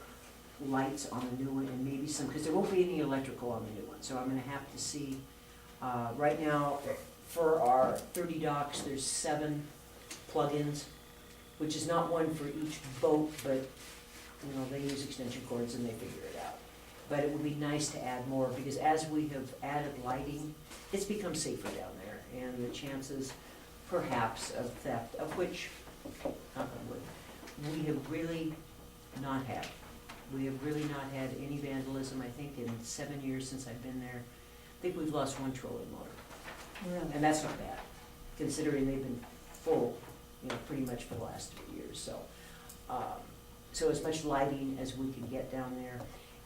lights on the new one, and maybe some, because there won't be any electrical on the new one, so I'm gonna have to see. Right now, for our 30 docks, there's 7 plug-ins, which is not one for each boat, but, they use extension cords and they figure it out. But it would be nice to add more, because as we have added lighting, it's become safer down there, and the chances perhaps of theft, of which, knock on wood, we have really not had. We have really not had any vandalism, I think, in 7 years since I've been there. I think we've lost 1 trolling motor. Really? And that's not bad, considering they've been full, pretty much for the last 3 years, so. So as much lighting as we can get down there,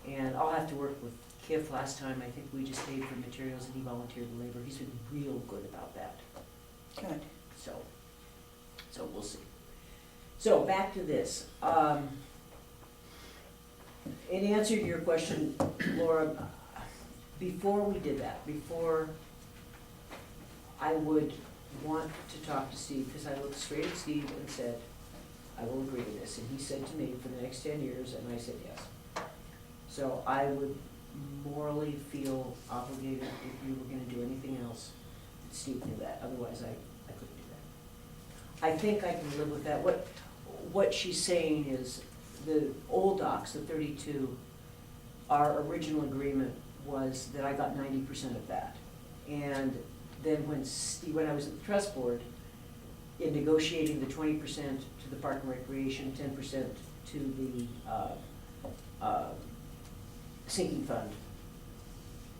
and I'll have to work with KIF. Last time, I think we just paid for materials and he volunteered the labor. He's been real good about that, Good. so we'll see. So back to this. In answer to your question, Laura, before we did that, before I would want to talk to Steve, because I looked straight at Steve and said, I will agree to this. And he said to me, for the next 10 years, and I said yes. So I would morally feel obligated if you were gonna do anything else. Steve knew that, otherwise I couldn't do that. I think I can live with that. What she's saying is, the old docks, the 32, our original agreement was that I got 90% of that. And then when I was at the trust board, in negotiating the 20% to the Park and Recreation, 10% to the sinking fund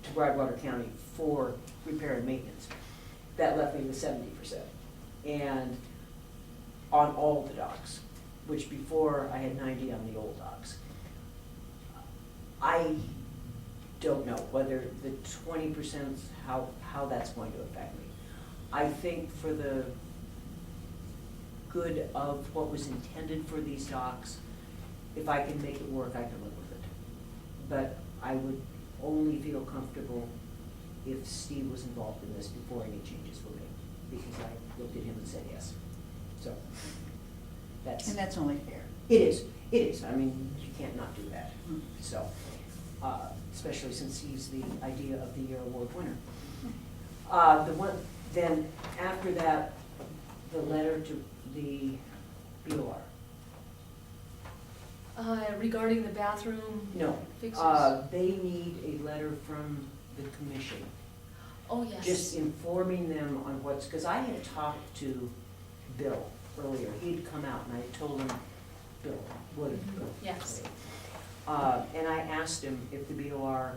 to Broadwater County for repair and maintenance, that left me with 70%. And on all the docks, which before I had 90 on the old docks. I don't know whether the 20%, how that's going to affect me. I think for the good of what was intended for these docks, if I can make it work, I can live with it. But I would only feel comfortable if Steve was involved in this before any changes were made, because I looked at him and said yes. So, And that's only fair. it is, I mean, you can't not do that, Mm. so, especially since he's the Idea of the Year award winner. Then after that, the letter to the BOR. Regarding the bathroom No, fixes? they need a letter from the commission, Oh, yes. just informing them on what's, because I had talked to Bill earlier, he'd come out and I told him, Bill, what did Bill Yes. say? And I asked him if the BOR,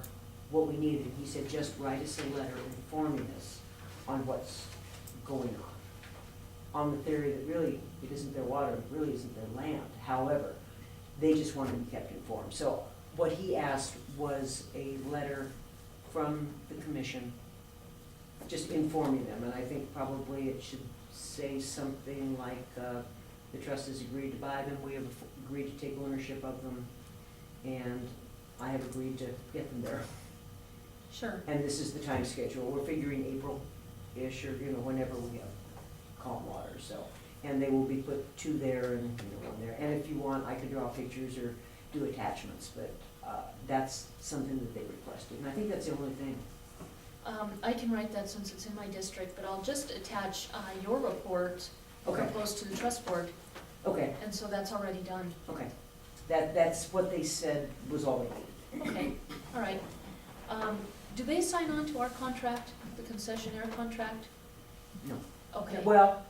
what we needed, he said, just write us a letter informing us on what's going on the theory that really, it isn't their water, it really isn't their land. However, they just want to be kept informed. So what he asked was a letter from the commission, just informing them, and I think probably it should say something like, the trust has agreed to buy them, we have agreed to take ownership of them, and I have agreed to get them there. Sure. And this is the time schedule, we're figuring April-ish, or, whenever we have calm water, so. And they will be put two there and, one there. And if you want, I could draw pictures or do attachments, but, that's something that they requested. And I think that's the only thing. I can write that since it's in my district, but I'll just attach, your report Okay, proposed to the trust board, okay, and so that's already done. okay. That's what they said was all they needed. Okay, all right. Do they sign on to our contract, the concessionaire contract? No. Okay, Well,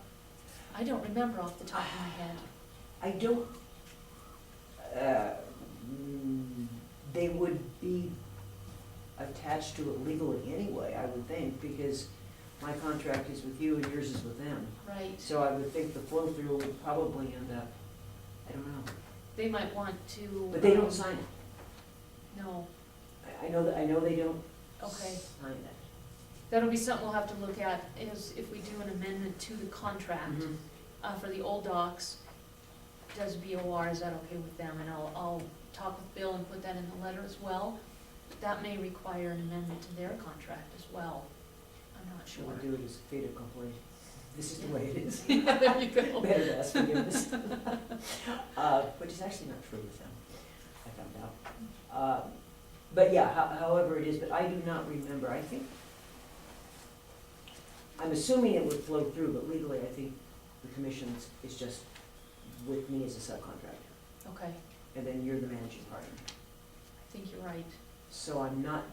I don't remember off the top of my head. I don't, they would be attached to it legally anyway, I would think, because my contract is with you and yours is with them. Right, So I would think the flow through would probably end up, I don't know, they might want to. but they don't sign it. No, I know that, I know they don't okay. sign it. That'll be something we'll have to look at, is if we do an amendment to the contract, Mhm. for the old docks, does BOR, is that okay with them? And I'll talk with Bill and put that in the letter as well. That may require an amendment to their contract as well. I'm not Sure, sure. we'll do it as a fait accompli. This is the way it is. There you go. Better to ask forgiveness. Which is actually not true with them, I found out. But yeah, however it is, but I do not remember, I think, I'm assuming it would flow through, but legally, I think the commission's is just with me as a subcontractor, Okay, and then you're the managing partner. I think you're right. So I'm not,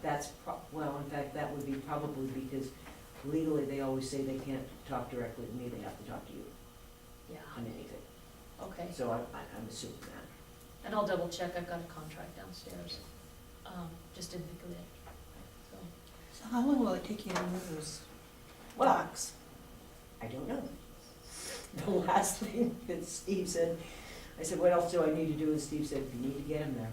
well, in fact, that would be probably because legally, they always say they can't talk directly to me, they have to talk to you Yeah, on anything. okay. So I'm assuming that. And I'll double check, I've got a contract downstairs, just didn't think of it. So, So how long will it take you to move those Well, docks? I don't know. The last thing that Steve said, I said, what else do I need to do? And Steve said, you need to get him there.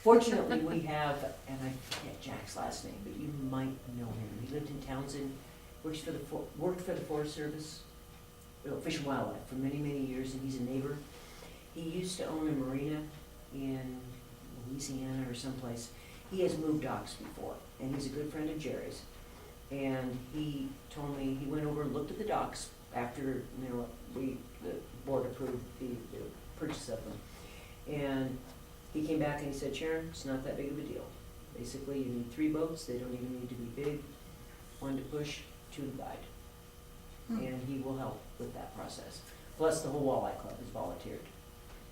Fortunately, we have, and I forget Jack's last name, but you might know him. He lived in Townsend, worked for the Forest Service, Fish and Wildlife for many, many years, and he's a neighbor. He used to own a marina in Louisiana or someplace. He has moved docks before, and he's a good friend of Jerry's. And he told me, he went over and looked at the docks after, the board approved the purchase of them. And he came back and he said, Sharon, it's not that big of a deal. Basically, you need 3 boats, they don't even need to be big, 1 to push, 2 to guide. And he will help with that process. Plus, the whole Walleye Club is volunteered.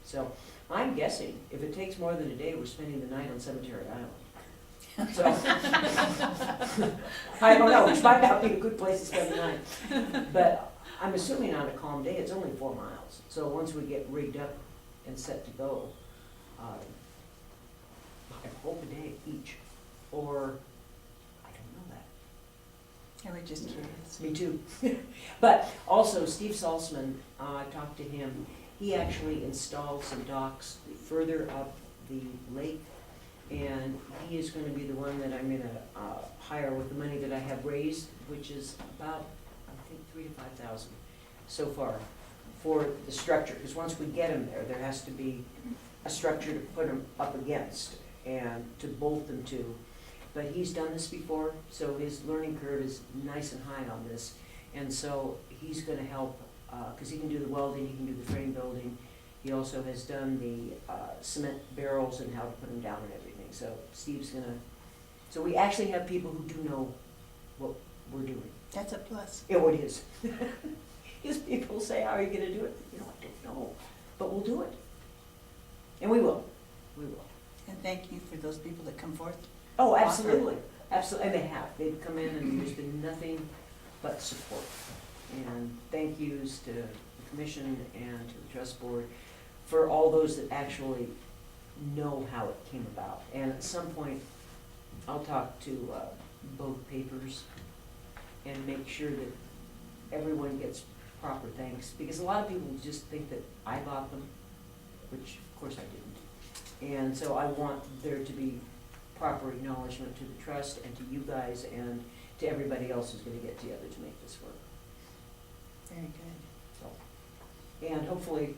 So, I'm guessing, if it takes more than a day, we're spending the night on Cemetery Island. So, I don't know, which might not be a good place to spend the night. But I'm assuming on a calm day, it's only 4 miles. So once we get rigged up and set to go, I hope a day each, or, I don't know that. I was just curious. Me too. But also Steve Salzman, I talked to him, he actually installed some docks further up the lake. And he is gonna be the one that I'm gonna hire with the money that I have raised, which is about, I think, 3,000 to 5,000 so far for the structure. Because once we get them there, there has to be a structure to put them up against and to bolt them to. But he's done this before, so his learning curve is nice and high on this. And so he's gonna help, because he can do the welding, he can do the frame building. He also has done the cement barrels and how to put them down and everything. So Steve's gonna, so we actually have people who do know what we're doing. That's a plus. Yeah, what it is. His people say, how are you gonna do it? I don't know, but we'll do it. And we will, And thank you for those people that come forth. Oh, absolutely, absolutely, and they have. They've come in and there's been nothing but support. And thank yous to the commission and to the trust board for all those that actually know how it came about. And at some point, I'll talk to both papers and make sure that everyone gets proper thanks. Because a lot of people just think that I bought them, which of course I didn't. And so I want there to be proper acknowledgement to the trust and to you guys and to everybody else who's gonna get together to make this work. Very good. So, and hopefully,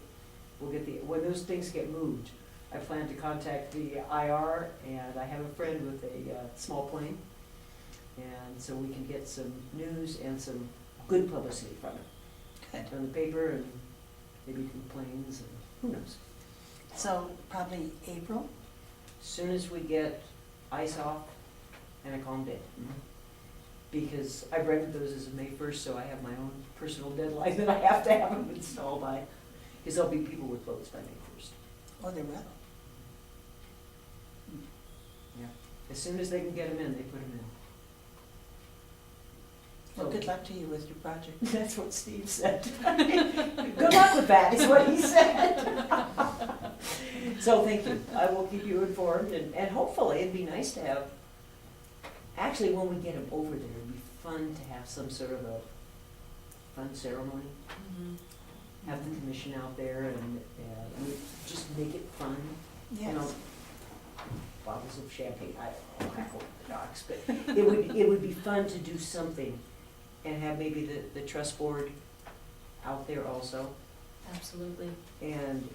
we'll get when those things get moved, I plan to contact the IR, and I have a friend with a small plane, and so we can get some news and some good publicity from it. Good. on the paper and maybe complains and who knows. So probably April? As soon as we get ice off and a calm day. Because I've rented those as of May 1st, so I have my own personal deadline that I have to have them installed by. Because there'll be people with boats by May 1st. Oh, they will. As soon as they can get them in, they put them in. Well, good luck to you with your project. That's what Steve said. Good luck with that, is what he said. So thank you. I will keep you informed, and hopefully it'd be nice to have, actually, when we get them over there, it'd be fun to have some sort of a fun ceremony. Have the commission out there and just make it fun. You know, Yes. bottles of champagne, I don't know, I hope the docks, but it would be fun to do something and have maybe the trust board out there also Absolutely. and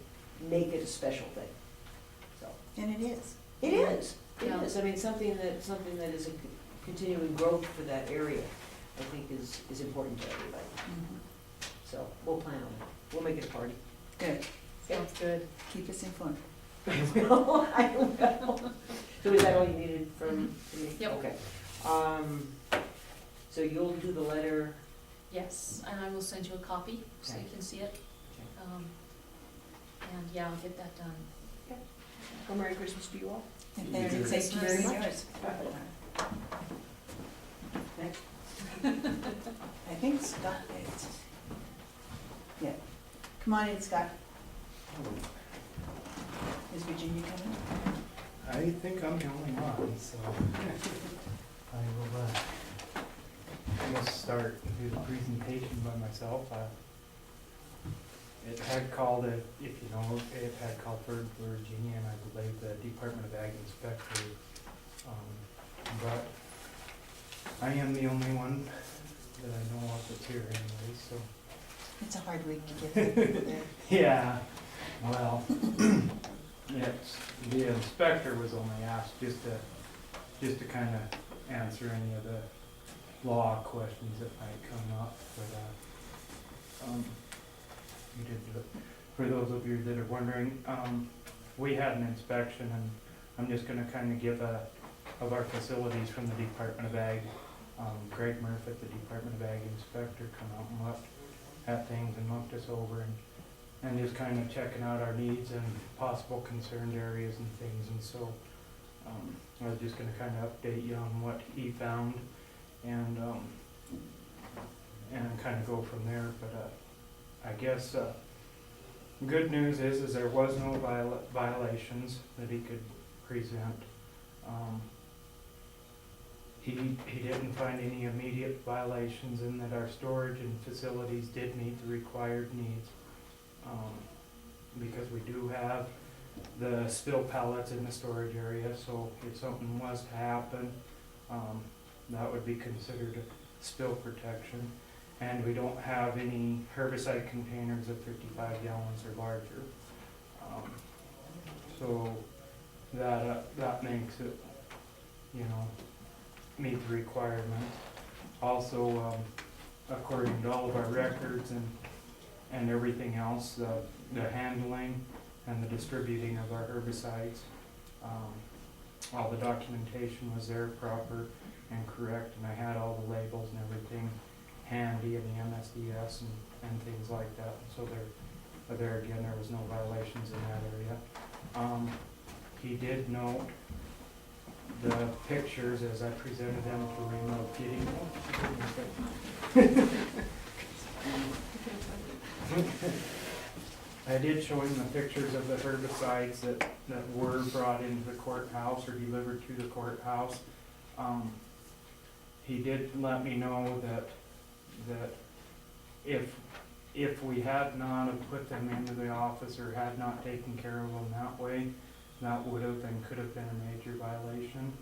make it a special thing. So, And it is. it is, it Yeah. is. I mean, something that is a continuing growth for that area, I think is important to everybody. Mhm. So we'll plan on it. We'll make it a party. Good. Sounds good. Keep us informed. I will, I will. So is that all you needed from me? Yep. Okay. So you'll do the letter, Yes, and I will send you a copy so you Okay. can see it. Okay. And yeah, I'll get that done. well, Merry Christmas to you all. And Merry thank you Christmas. very much. Next. I think Scott is. Yeah. Come on in, Scott. Is Virginia coming? I think I'm the only one, so I will, I guess start and do the presentation by myself. It had called, if you know, it had called for Virginia, and I believe the Department of Ag Inspector. But I am the only one that I know of that's here anyway, so. It's a hard week to get people there. Yeah, well, it's, the inspector was only asked just to kind of answer any of the law questions that might come up, but, you did, for those of you that are wondering, we had an inspection, and I'm just gonna kind of give of our facilities from the Department of Ag. Greg Murphy, the Department of Ag Inspector, come out and looked at things and looked us over and just kind of checking out our needs and possible concerned areas and things. And so I was just going to kind of update you on what he found and kind of go from there. But I guess good news is there was no violations that he could present. He didn't find any immediate violations, in that our storage and facilities did meet the required needs. Because we do have the spill pallets in the storage area, so if something was to happen, that would be considered a spill protection. And we don't have any herbicide containers of 55 gallons or larger. So that makes it, you know, meet the requirement. Also, according to all of our records and everything else, the handling and the distributing of our herbicides, all the documentation was there, proper and correct, and I had all the labels and everything handy in the MSDS and things like that. So there again, there was no violations in that area. He did note the pictures as I presented them to remote getting. I did show him the pictures of the herbicides that were brought into the courthouse or delivered to the courthouse. He did let me know that if we had not have put them into the office or had not taken care of them that way, that would have and could have been a major violation.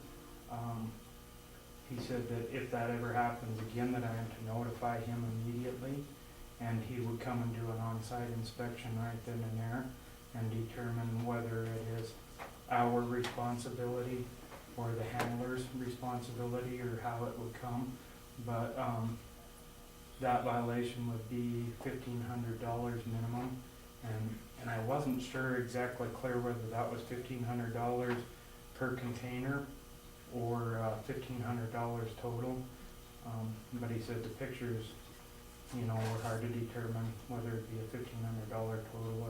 He said that if that ever happens again, that I am to notify him immediately, and he would come and do an on-site inspection right then and there and determine whether it is our responsibility or the handler's responsibility or how it would come. But that violation would be $1,500 minimum. And I wasn't sure exactly clear whether that was $1,500 per container or $1,500 total. But he said the pictures, you know, were hard to determine whether it'd be a $1,500 total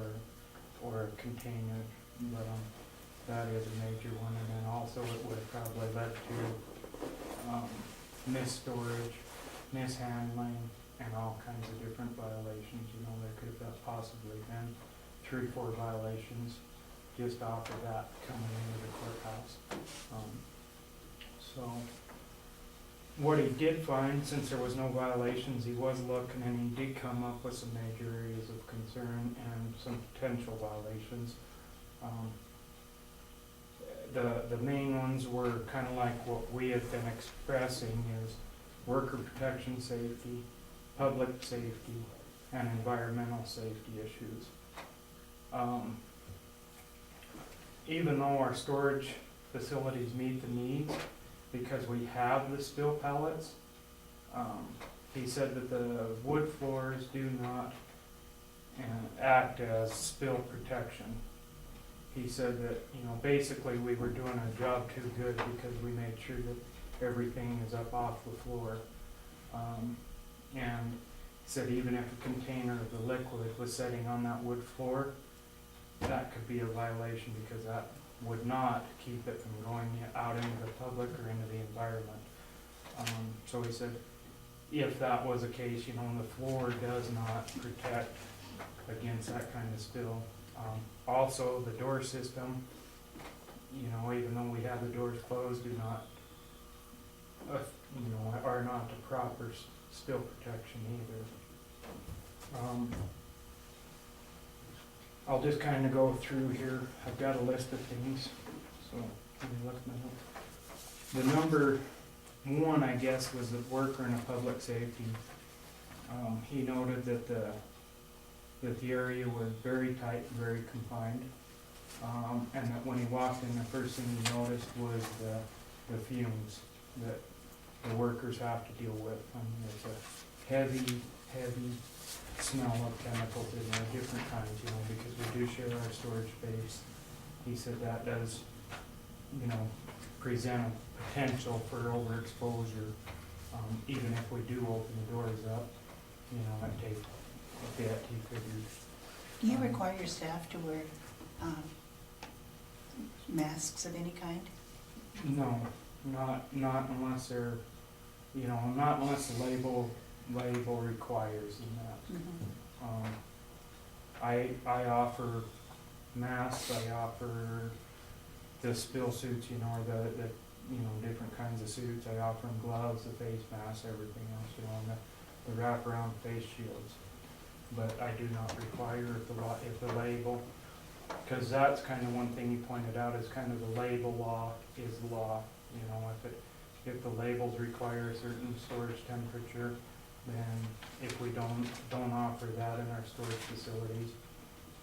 or a container. But that is a major one. And then also it would have probably led to misstorage, mishandling, and all kinds of different violations. You know, there could have possibly been 3 or 4 violations just off of that coming into the courthouse. So what he did find, since there was no violations, he was looking and he did come up with some major areas of concern and some potential violations. The main ones were kind of like what we have been expressing is worker protection safety, public safety, and environmental safety issues. Even though our storage facilities meet the needs, because we have the spill pellets, he said that the wood floors do not act as spill protection. He said that, you know, basically we were doing our job too good because we made sure that everything is up off the floor. And he said even if a container of the liquid was sitting on that wood floor, that could be a violation because that would not keep it from going out into the public or into the environment. So he said if that was the case, you know, the floor does not protect against that kind of spill. Also, the door system, you know, even though we have the doors closed, do not, you know, are not the proper spill protection either. I'll just kind of go through here. I've got a list of things, so let me look at my notes. The number 1, I guess, was the worker in a public safety. He noted that the area was very tight and very confined, and that when he walked in, the first thing he noticed was the fumes that the workers have to deal with. I mean, it's a heavy smell of chemicals in there, different kinds, you know, because we do share our storage space. He said that does, you know, present a potential for overexposure, even if we do open the doors up, you know, it takes a bit, he figured. Do you require your staff to wear masks of any kind? No, not unless they're, you know, not unless the label requires them that. Mm-hmm. I offer masks, I offer the spill suits, you know, or the you know, different kinds of suits. I offer them gloves, the face masks, everything else, you know, and the wraparound face shields. But I do not require if the label, because that's kind of one thing he pointed out is kind of the label law is the law. You know, if the labels require a certain storage temperature, then if we don't offer that in our storage facilities,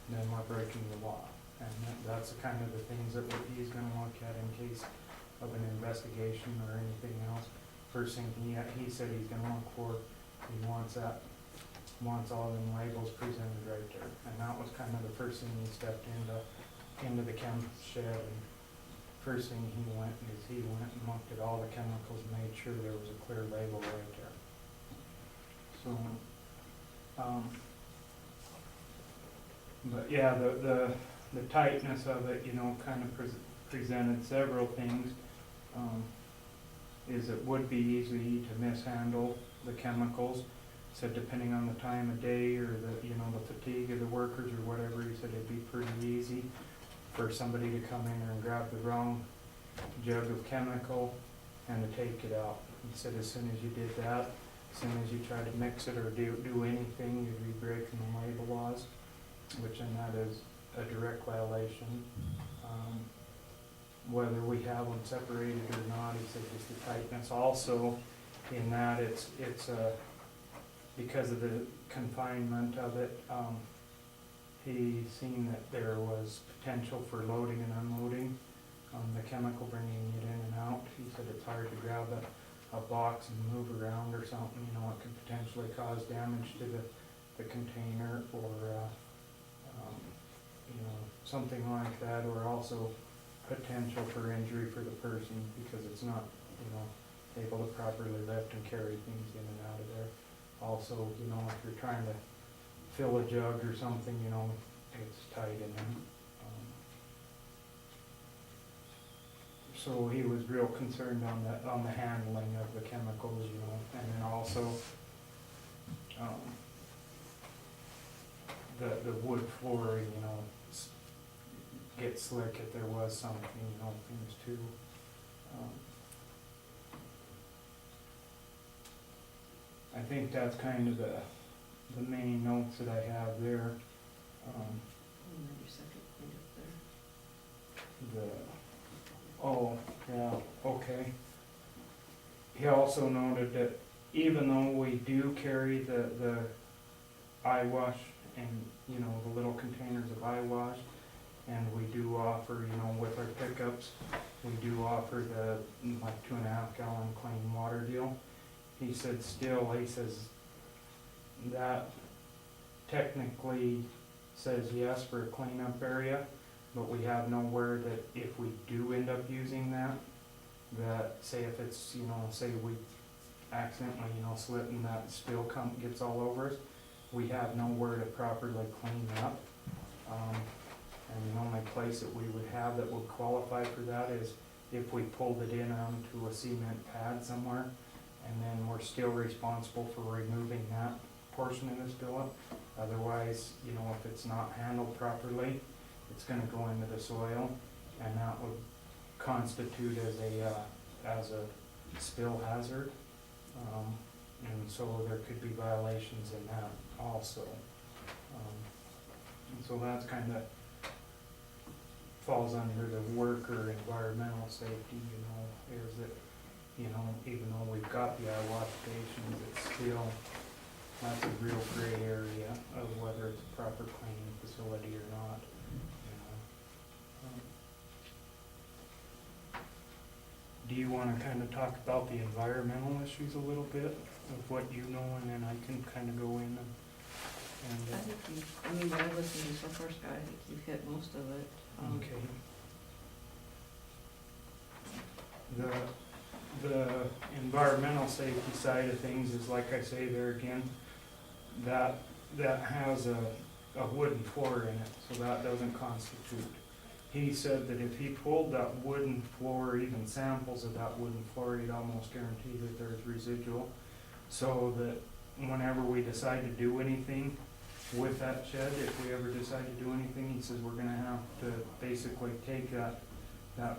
then we're breaking the law. And that's the kind of the things that he's going to look at in case of an investigation or anything else. First thing he said he's going to look for, he wants all of them labels presented right there. And that was kind of the first thing he stepped into the chem shed. And first thing he went and looked at all the chemicals and made sure there was a clear label right there. So, but yeah, the tightness of it, you know, kind of presented several things. Is it would be easy to mishandle the chemicals. So depending on the time of day or the, you know, the fatigue of the workers or whatever, he said it'd be pretty easy for somebody to come in there and grab the wrong jug of chemical and to take it out. He said as soon as you did that, as soon as you try to mix it or do anything, you'd be breaking the label laws, which then that is a direct violation. Whether we have them separated or not, he said just the tightness. Also, in that it's because of the confinement of it, he seen that there was potential for loading and unloading, the chemical bringing it in and out. He said it's hard to grab a box and move around or something, you know, it could potentially cause damage to the container or, you know, something like that, or also potential for injury for the person because it's not, you know, able to properly lift and carry things in and out of there. Also, you know, if you're trying to fill a jug or something, you know, it's tight in there. So he was real concerned on the handling of the chemicals, you know, and then also, the wood flooring, you know, get slick if there was something, you know, things too. I think that's kind of the main notes that I have there. And then your second point up there. Oh, yeah, okay. He also noted that even though we do carry the eye wash and, you know, the little containers of eye wash, and we do offer, you know, with our pickups, we do offer the like 2.5 gallon clean water deal. He said still, he says that technically says yes for a cleanup area, but we have nowhere that if we do end up using that, say if it's, you know, say we accidentally, you know, slip and that spill gets all over us, we have nowhere to properly clean up. And the only place that we would have that would qualify for that is if we pulled it in onto a cement pad somewhere, and then we're still responsible for removing that portion of the spill up. Otherwise, you know, if it's not handled properly, it's gonna go into the soil, and that would constitute as a spill hazard. And so there could be violations in that also. And so that's kinda falls under the worker environmental safety, you know, is that, you know, even though we've got the eye wash stations, it's still, that's a real gray area of whether it's a proper cleaning facility or not, you know. Do you wanna kinda talk about the environmental issues a little bit of what you know, and then I can kinda go in and I think you, I mean, what I listened to so far, Scott, I think you've hit most of it. okay. The environmental safety side of things is, like I say there again, that has a wooden floor in it, so that doesn't constitute. He said that if he pulled that wooden floor, even samples of that wooden floor, he'd almost guarantee that there's residual. So that whenever we decide to do anything with that shed, if we ever decide to do anything, he says we're gonna have to basically take that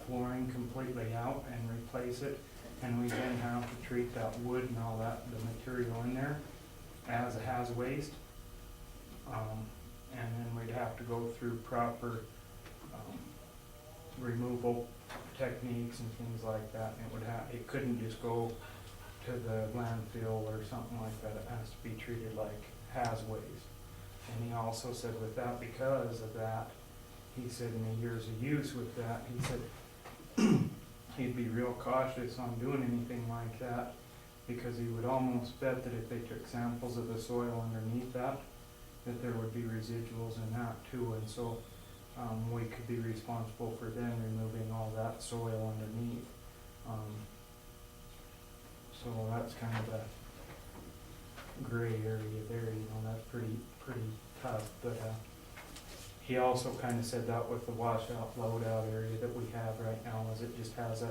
flooring completely out and replace it. And we then have to treat that wood and all that, the material in there, as a hazard waste. And then we'd have to go through proper removal techniques and things like that. And it couldn't just go to the landfill or something like that. It has to be treated like hazard waste. And he also said with that, because of that, he said in the years of use with that, he said he'd be real cautious on doing anything like that, because he would almost bet that if they took samples of the soil underneath that there would be residuals in that too, and so we could be responsible for then removing all that soil underneath. So that's kind of a gray area there, you know, that's pretty tough, but he also kind of said that with the washout loadout area that we have right now, is it just has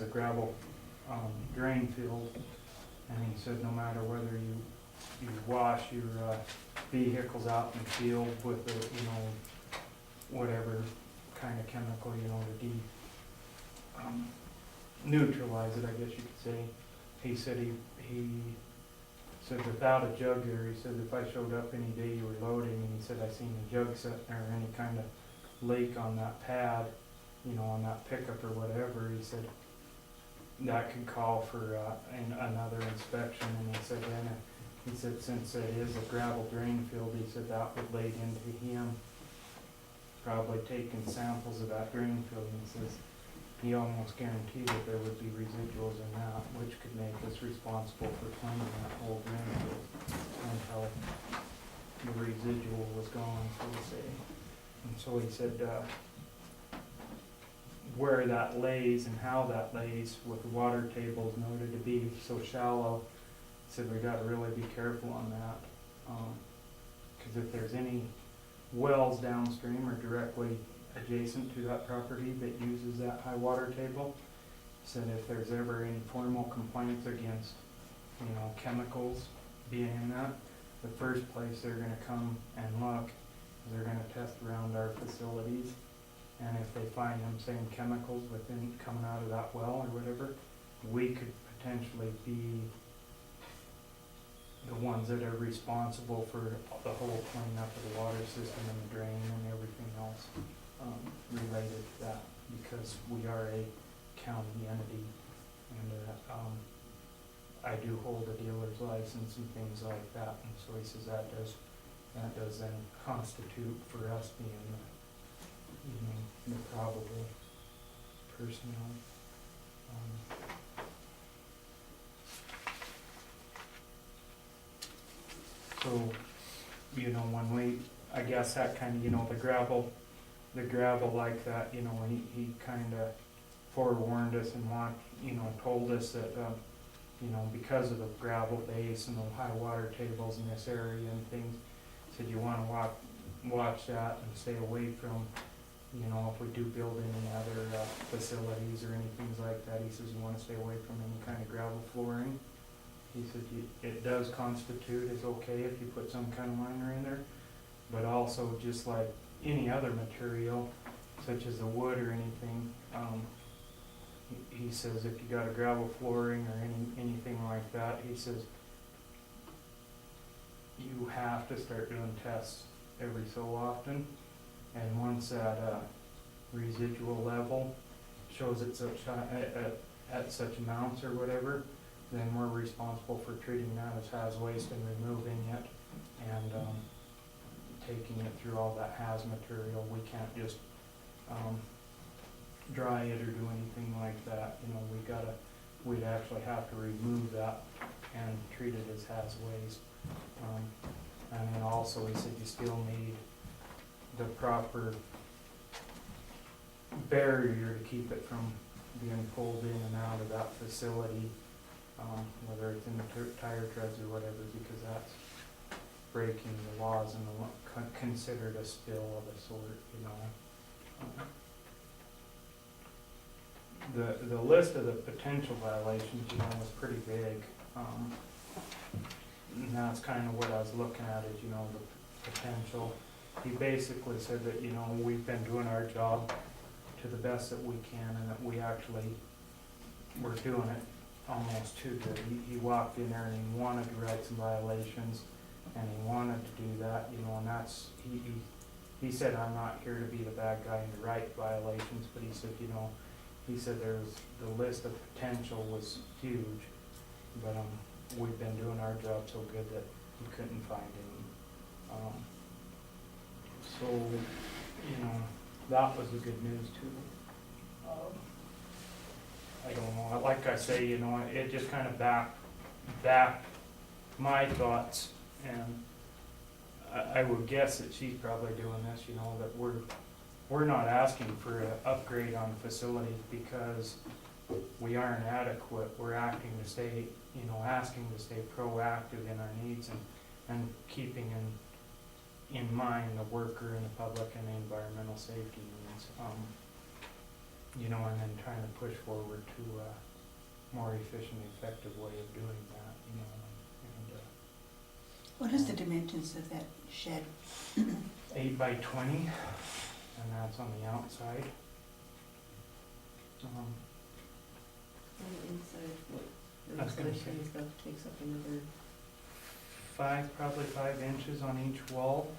a gravel drain field, and he said no matter whether you wash your vehicles out in the field with the, you know, whatever kind of chemical, you know, to neutralize it, I guess you could say. He said he said without a jug there, he said if I showed up any day you were loading, and he said I seen a jug sitting there or any kind of leak on that pad, you know, on that pickup or whatever, he said that could call for another inspection. And he said then, he said since it is a gravel drain field, he said that would lead into him probably taking samples of that drain field. And he says he almost guaranteed that there would be residuals in that, which could make us responsible for cleaning that whole drain field until the residual was gone, so to say. And so he said, where that lays and how that lays with the water tables noted to be so shallow, he said we gotta really be careful on that. 'Cause if there's any wells downstream or directly adjacent to that property that uses that high water table, said if there's ever any formal complaints against, chemicals being in that, the first place they're gonna come and look is they're gonna test around our facilities. And if they find them same chemicals coming out of that well or whatever, we could potentially be the ones that are responsible for the whole cleanup of the water system and the drain and everything else related to that, because we are a county entity, and I do hold a dealer's license and things like that, and so he says that does then constitute for us being the probable personnel. So, when we, I guess that kind of, the gravel like that, he kind of forewarned us and told us that, because of the gravel base and the high water tables in this area and things, said you want to watch that and stay away from, if we do build any other facilities or anything like that, he says you want to stay away from any kind of gravel flooring. He said it does constitute, it's okay if you put some kind of liner in there, but also just like any other material, such as the wood or anything, he says if you got a gravel flooring or anything like that, he says you have to start doing tests every so often, and once that residual level shows it at such amounts or whatever, then we're responsible for treating that as haz waste and removing it and taking it through all that haz material. We can't just dry it or do anything like that. We'd actually have to remove that and treat it as haz waste. And then also he said you still need the proper barrier to keep it from being pulled in and out of that facility, whether it's in the tire treads or whatever, because that's breaking the laws and considered a spill of a sort, The list of the potential violations, was pretty big. And that's kind of what I was looking at is, the potential. He basically said that, we've been doing our job to the best that we can, and that we actually were doing it almost too good. He walked in there and he wanted to write some violations, and he wanted to do that, and that's, he said, I'm not here to be the bad guy and to write violations, but he said, he said the list of potential was huge, but we've been doing our job so good that he couldn't find any. So, that was the good news too. I don't know, like I say, it just kind of backed my thoughts, and I would guess that she's probably doing this, that we're not asking for an upgrade on the facility because we aren't adequate. We're acting to stay, asking to stay proactive in our needs and keeping in mind the worker and the public and the environmental safety needs. And then trying to push forward to a more efficient, effective way of doing that, and What is the dimensions of that shed? 8 by 20, and that's on the outside. On the inside, what, I was gonna insulation and stuff takes up another, Probably 5 inches on each wall,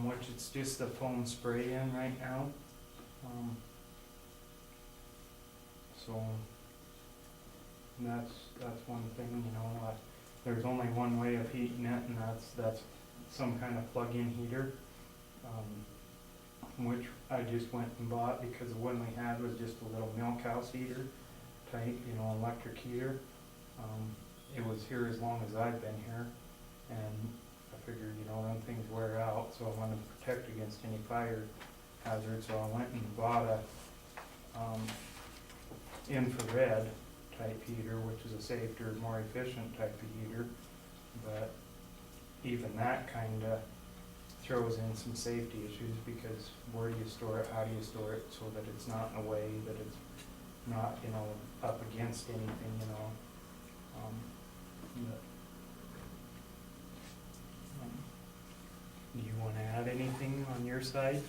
which it's just the foam spray in right now. So that's one thing, there's only one way of heating it, and that's some kind of plug-in heater. which I just went and bought because the one we had was just a little milk house heater type, electric heater. It was here as long as I've been here, and I figured, them things wear out, so I wanted to protect against any fire hazard, so I went and bought a infrared type heater, which is a safer, more efficient type of heater. But even that kinda throws in some safety issues, because where do you store it, how do you store it, so that it's not in a way that it's not, up against anything, but, do you wanna add anything on your side,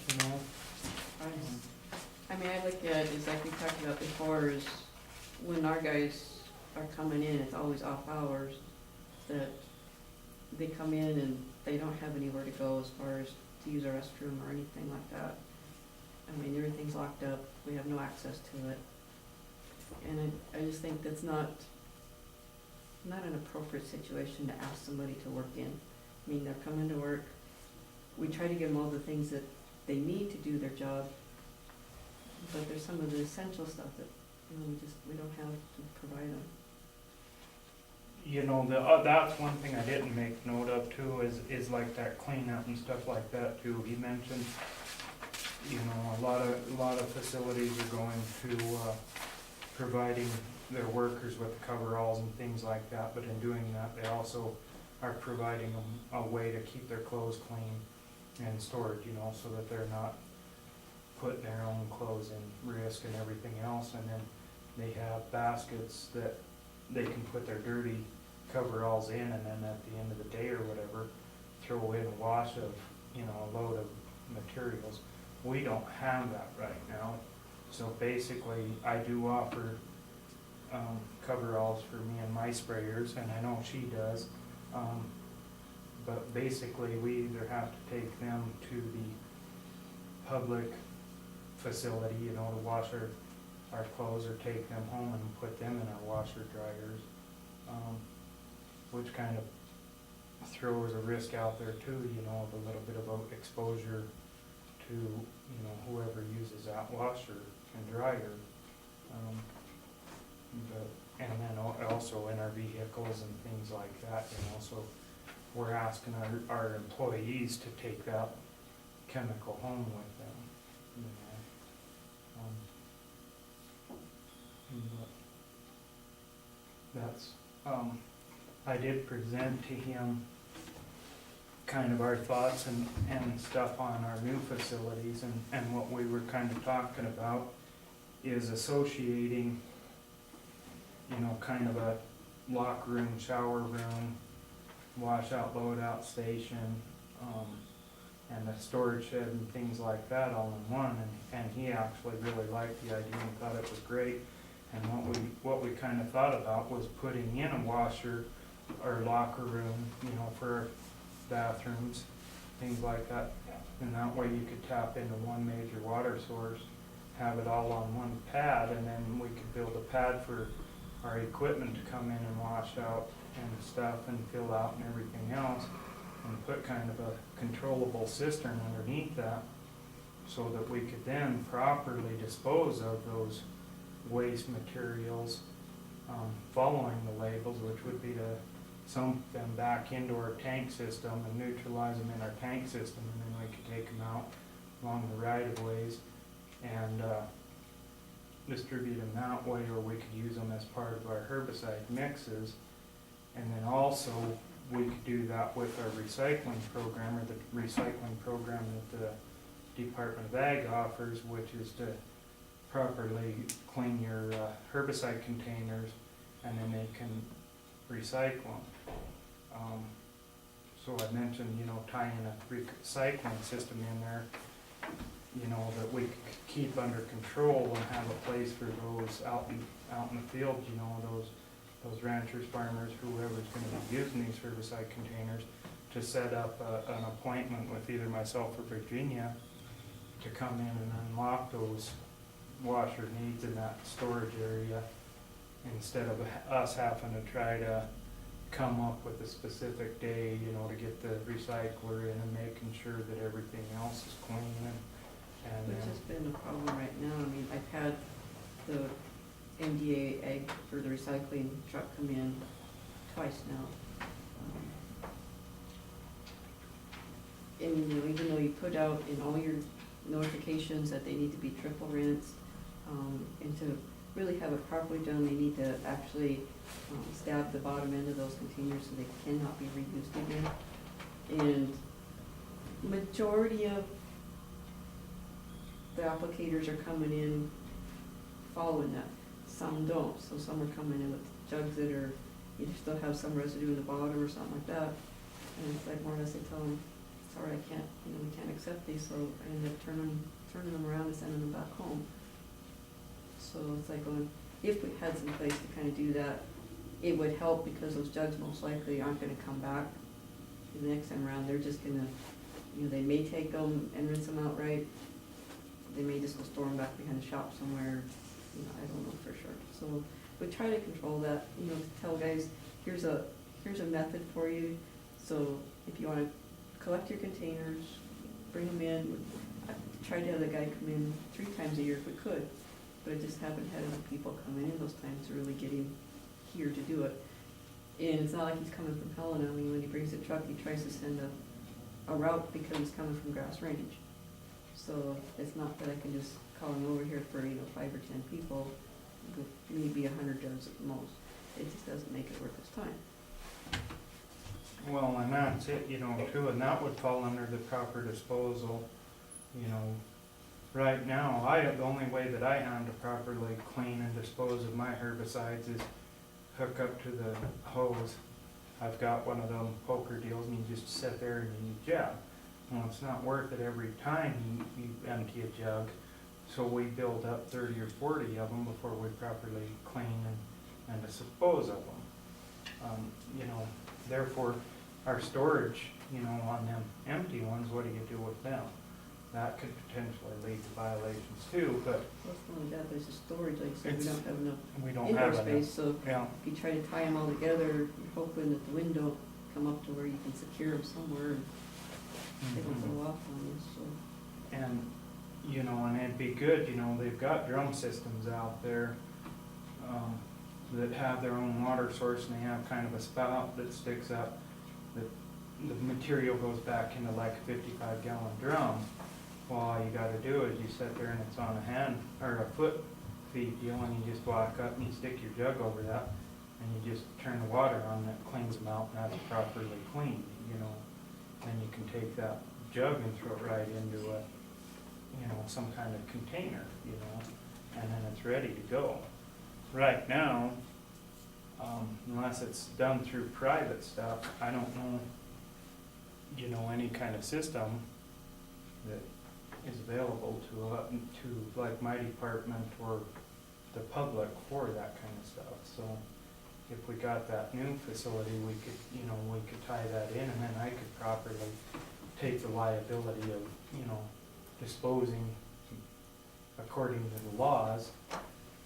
I mean, I look at it, is like we talked about before, is when our guys are coming in, it's always off hours, that they come in and they don't have anywhere to go as far as to use a restroom or anything like that. I mean, everything's locked up, we have no access to it. And I just think that's not an appropriate situation to ask somebody to work in. I mean, they're coming to work, we try to give them all the things that they need to do their job, but there's some of the essential stuff that, we don't have to provide them. That's one thing I didn't make note of too, is like that cleanup and stuff like that too. He mentioned, a lot of facilities are going to, providing their workers with coveralls and things like that, but in doing that, they also are providing them a way to keep their clothes clean and stored, so that they're not putting their own clothes in risk and everything else. And then they have baskets that they can put their dirty coveralls in, and then at the end of the day or whatever, throw in a wash of, a load of materials. We don't have that right now. So basically, I do offer coveralls for me and my sprayers, and I know she does. But basically, we either have to take them to the public facility, to wash our clothes, or take them home and put them in our washer dryers, which kind of throws a risk out there too, of a little bit of exposure to, whoever uses that washer and dryer. And then also in our vehicles and things like that, so we're asking our employees to take that chemical home with them, but that's, I did present to him kind of our thoughts and stuff on our new facilities, and what we were kind of talking about is associating, kind of a locker room, shower room, washout, loadout station, and a storage shed and things like that all in one, and he actually really liked the idea and thought it was great. And what we kind of thought about was putting in a washer or locker room, for bathrooms, things like that. And that way you could tap into one major water source, have it all on one pad, and then we could build a pad for our equipment to come in and wash out and stuff and fill out and everything else, and put kind of a controllable cistern underneath that, so that we could then properly dispose of those waste materials, following the labels, which would be to sump them back into our tank system and neutralize them in our tank system, and then we could take them out along the right of ways and distribute them that way, or we could use them as part of our herbicide mixes. And then also we could do that with our recycling program, or the recycling program that the Department of Ag offers, which is to properly clean your herbicide containers, and then they can recycle them. So I mentioned, tying a recycling system in there, that we could keep under control and have a place for those out in the field, those ranchers, farmers, whoever's gonna be using these herbicide containers, to set up an appointment with either myself or Virginia to come in and unlock those washer needs in that storage area, instead of us having to try to come up with a specific day, to get the recycler in and making sure that everything else is clean And Which has been a problem right now. I mean, I've had the MDA egg for the recycling truck come in twice now. And, you know, even though you put out in all your notifications that they need to be triple rinsed, and to really have it properly done, they need to actually stab the bottom end of those containers so they cannot be reused again. And majority of the applicators are coming in following that. Some don't, so some are coming in with jugs that are, either still have some residue in the bottom or something like that. And it's like more or less they tell them, sorry, I can't, you know, we can't accept these, so I end up turning them around and sending them back home. So it's like, if we had some place to kind of do that, it would help because those jugs most likely aren't gonna come back the next time around. They're just gonna, you know, they may take them and rinse them outright. They may just go store them back behind the shop somewhere, you know, I don't know for sure. So we try to control that, you know, to tell guys, here's a method for you. So if you wanna collect your containers, bring them in. I tried to have the guy come in 3 times a year if we could, but I just haven't had enough people come in those times to really get him here to do it. And it's not like he's coming from Helena. I mean, when he brings the truck, he tries to send a route because he's coming from Grass Range. So it's not that I can just call him over here for, you know, 5 or 10 people, with maybe 100 jugs at the most. It just doesn't make it worth his time. well, and that's it, you know, too, and that would fall under the proper disposal, you know. Right now, the only way that I know to properly clean and dispose of my herbicides is hook up to the hose. I've got one of them poker deals and you just sit there and you jab. Well, it's not worth it every time you empty a jug, so we build up 30 or 40 of them before we properly clean and dispose of them. You know, therefore, our storage, you know, on them empty ones, what do you do with them? That could potentially lead to violations too, but Well, it's not only that, there's a storage, like, so we It's- don't have enough we don't indoor have space, enough. so Yeah, if you try to tie them all together, you're hoping that the wind don't come up to where you can secure them somewhere and they don't mhm. go off on you, so. And, you know, and it'd be good, you know, they've got drum systems out there, that have their own water source and they have kind of a spout that sticks up, that the material goes back into like a 55-gallon drum. Well, all you gotta do is you sit there and it's on a hand, or a foot feed deal, and you just walk up and you stick your jug over that, and you just turn the water on, and it cleans them out, and that's properly cleaned, you know. Then you can take that jug and throw it right into a, you know, some kind of container, you know, and then it's ready to go. Right now, unless it's done through private stuff, I don't know, you know, any kind of system that is available to like my department or the public for that kind of stuff. So if we got that new facility, we could, you know, we could tie that in, and then I could properly take the liability of, you know, disposing according to the laws,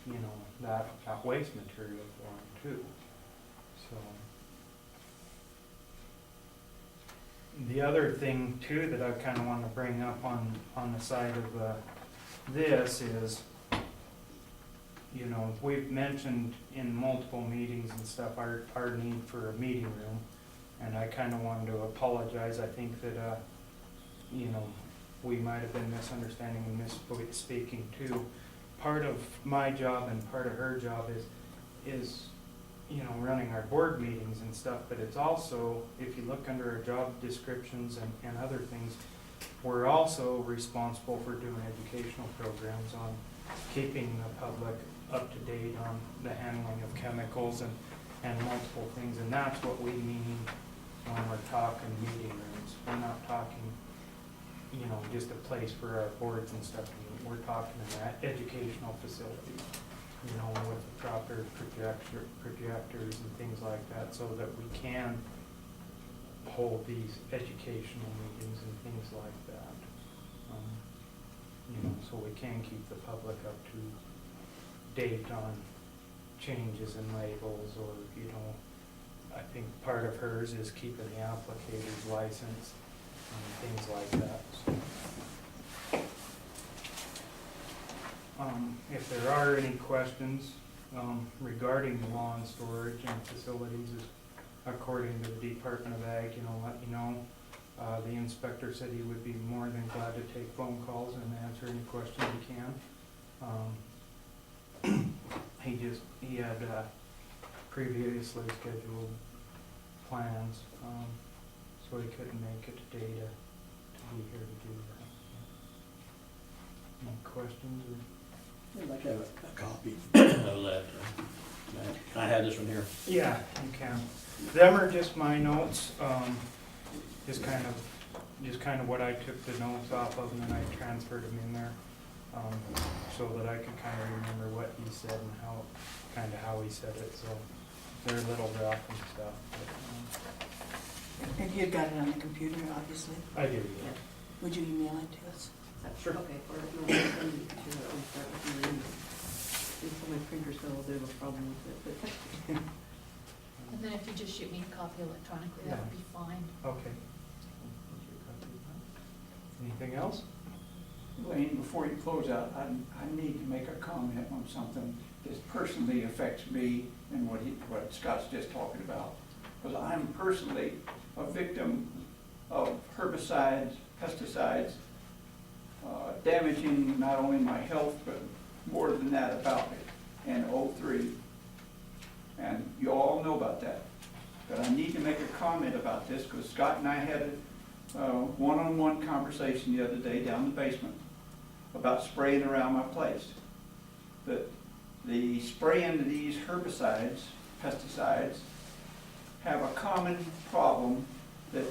you know, that waste material for them too. So the other thing too that I kind of want to bring up on the side of this is, you know, we've mentioned in multiple meetings and stuff our need for a meeting room, and I kind of wanted to apologize. I think that you know, we might have been misunderstanding and misspeaking too. Part of my job and part of her job is you know, running our board meetings and stuff, but it's also, if you look under our job descriptions and other things, we're also responsible for doing educational programs on keeping the public up to date on the handling of chemicals and multiple things, and that's what we mean when we're talking meeting rooms. We're not talking, you know, just a place for our boards and stuff. We're talking an educational facility, you know, with the proper projectors and things like that, so that we can hold these educational meetings and things like that. You know, so we can keep the public up to date on changes in labels, or, you know, I think part of hers is keeping the applicator's license and things like that. So there are any questions regarding the law and storage and facilities, according to the Department of Ag, let you know. The inspector said he would be more than glad to take phone calls and answer any questions he can. He had previously scheduled plans, so he couldn't make it today to be here to do that. Any questions or? I'd like to have a copy of that. Can I have this one here? Yeah, you can. Them are just my notes, just kind of what I took the notes off of, and then I transferred them in there, so that I could kind of remember what he said and how he said it, so they're a little rough and stuff. And you got it on the computer, obviously. I do, yeah. Would you email it to us? Sure. Okay, or if not, I'll send it to you, I'll start with your email. Until my printer's got a little bit of a problem with it, but. And then if you just shoot me a copy electronically, that would be fine. Okay. Anything else? Lane, before you close out, I need to make a comment on something that personally affects me and what Scott's just talking about. Because I'm personally a victim of herbicides, pesticides, damaging not only my health, but more than that about it, and O3. And you all know about that. But I need to make a comment about this because Scott and I had a one-on-one conversation the other day down in the basement about spraying around my place. That the spraying of these herbicides, pesticides, have a common problem that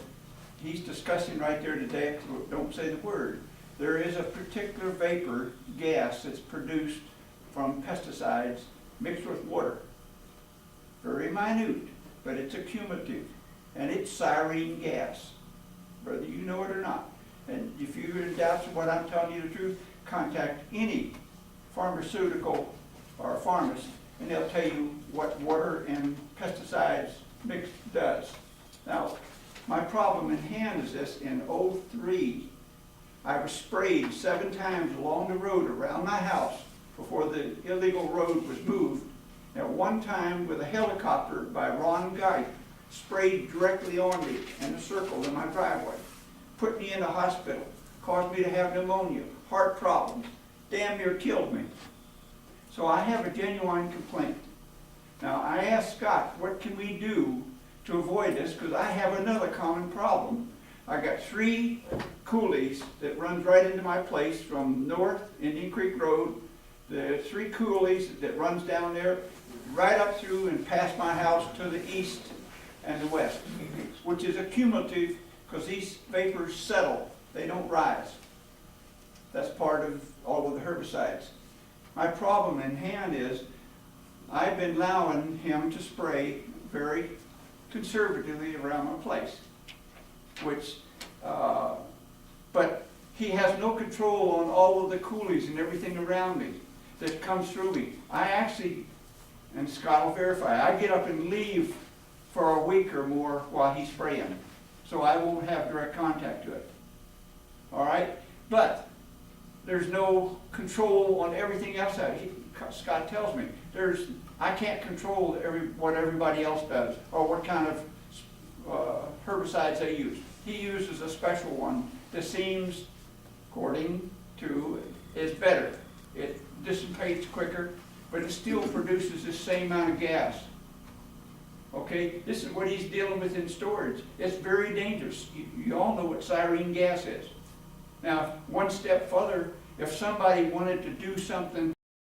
he's discussing right there today. Don't say the word. There is a particular vapor gas that's produced from pesticides mixed with water. Very minute, but it's accumulative, and it's styrene gas, whether you know it or not. And if you're in doubts of what I'm telling you the truth, contact any pharmaceutical or pharmacist, and they'll tell you what water and pesticides mixed does. Now, my problem in hand is this: in '03, I was sprayed 7 times along the road around my house before the illegal road was moved. At one time with a helicopter by Ron Geip, sprayed directly on me in a circle in my driveway, put me in the hospital, caused me to have pneumonia, heart problems, damn near killed me. So I have a genuine complaint. Now I asked Scott, what can we do to avoid this? Because I have another common problem. I got 3 coulees that runs right into my place from north Indian Creek Road. The 3 coulees that runs down there right up through and past my house to the east and the west, which is accumulative because these vapors settle, they don't rise. That's part of all of the herbicides. My problem in hand is I've been allowing him to spray very conservatively around my place, which, but he has no control on all of the coulees and everything around me that comes through me. I actually, and Scott will verify, I get up and leave for a week or more while he's spraying, so I won't have direct contact to it. All right? But there's no control on everything else. Scott tells me I can't control what everybody else does or what kind of herbicides they use. He uses a special one that seems, according to, is better. It dissipates quicker, but it still produces the same amount of gas. Okay, this is what he's dealing with in storage. It's very dangerous. You all know what styrene gas is. Now, one step further, if somebody wanted to do something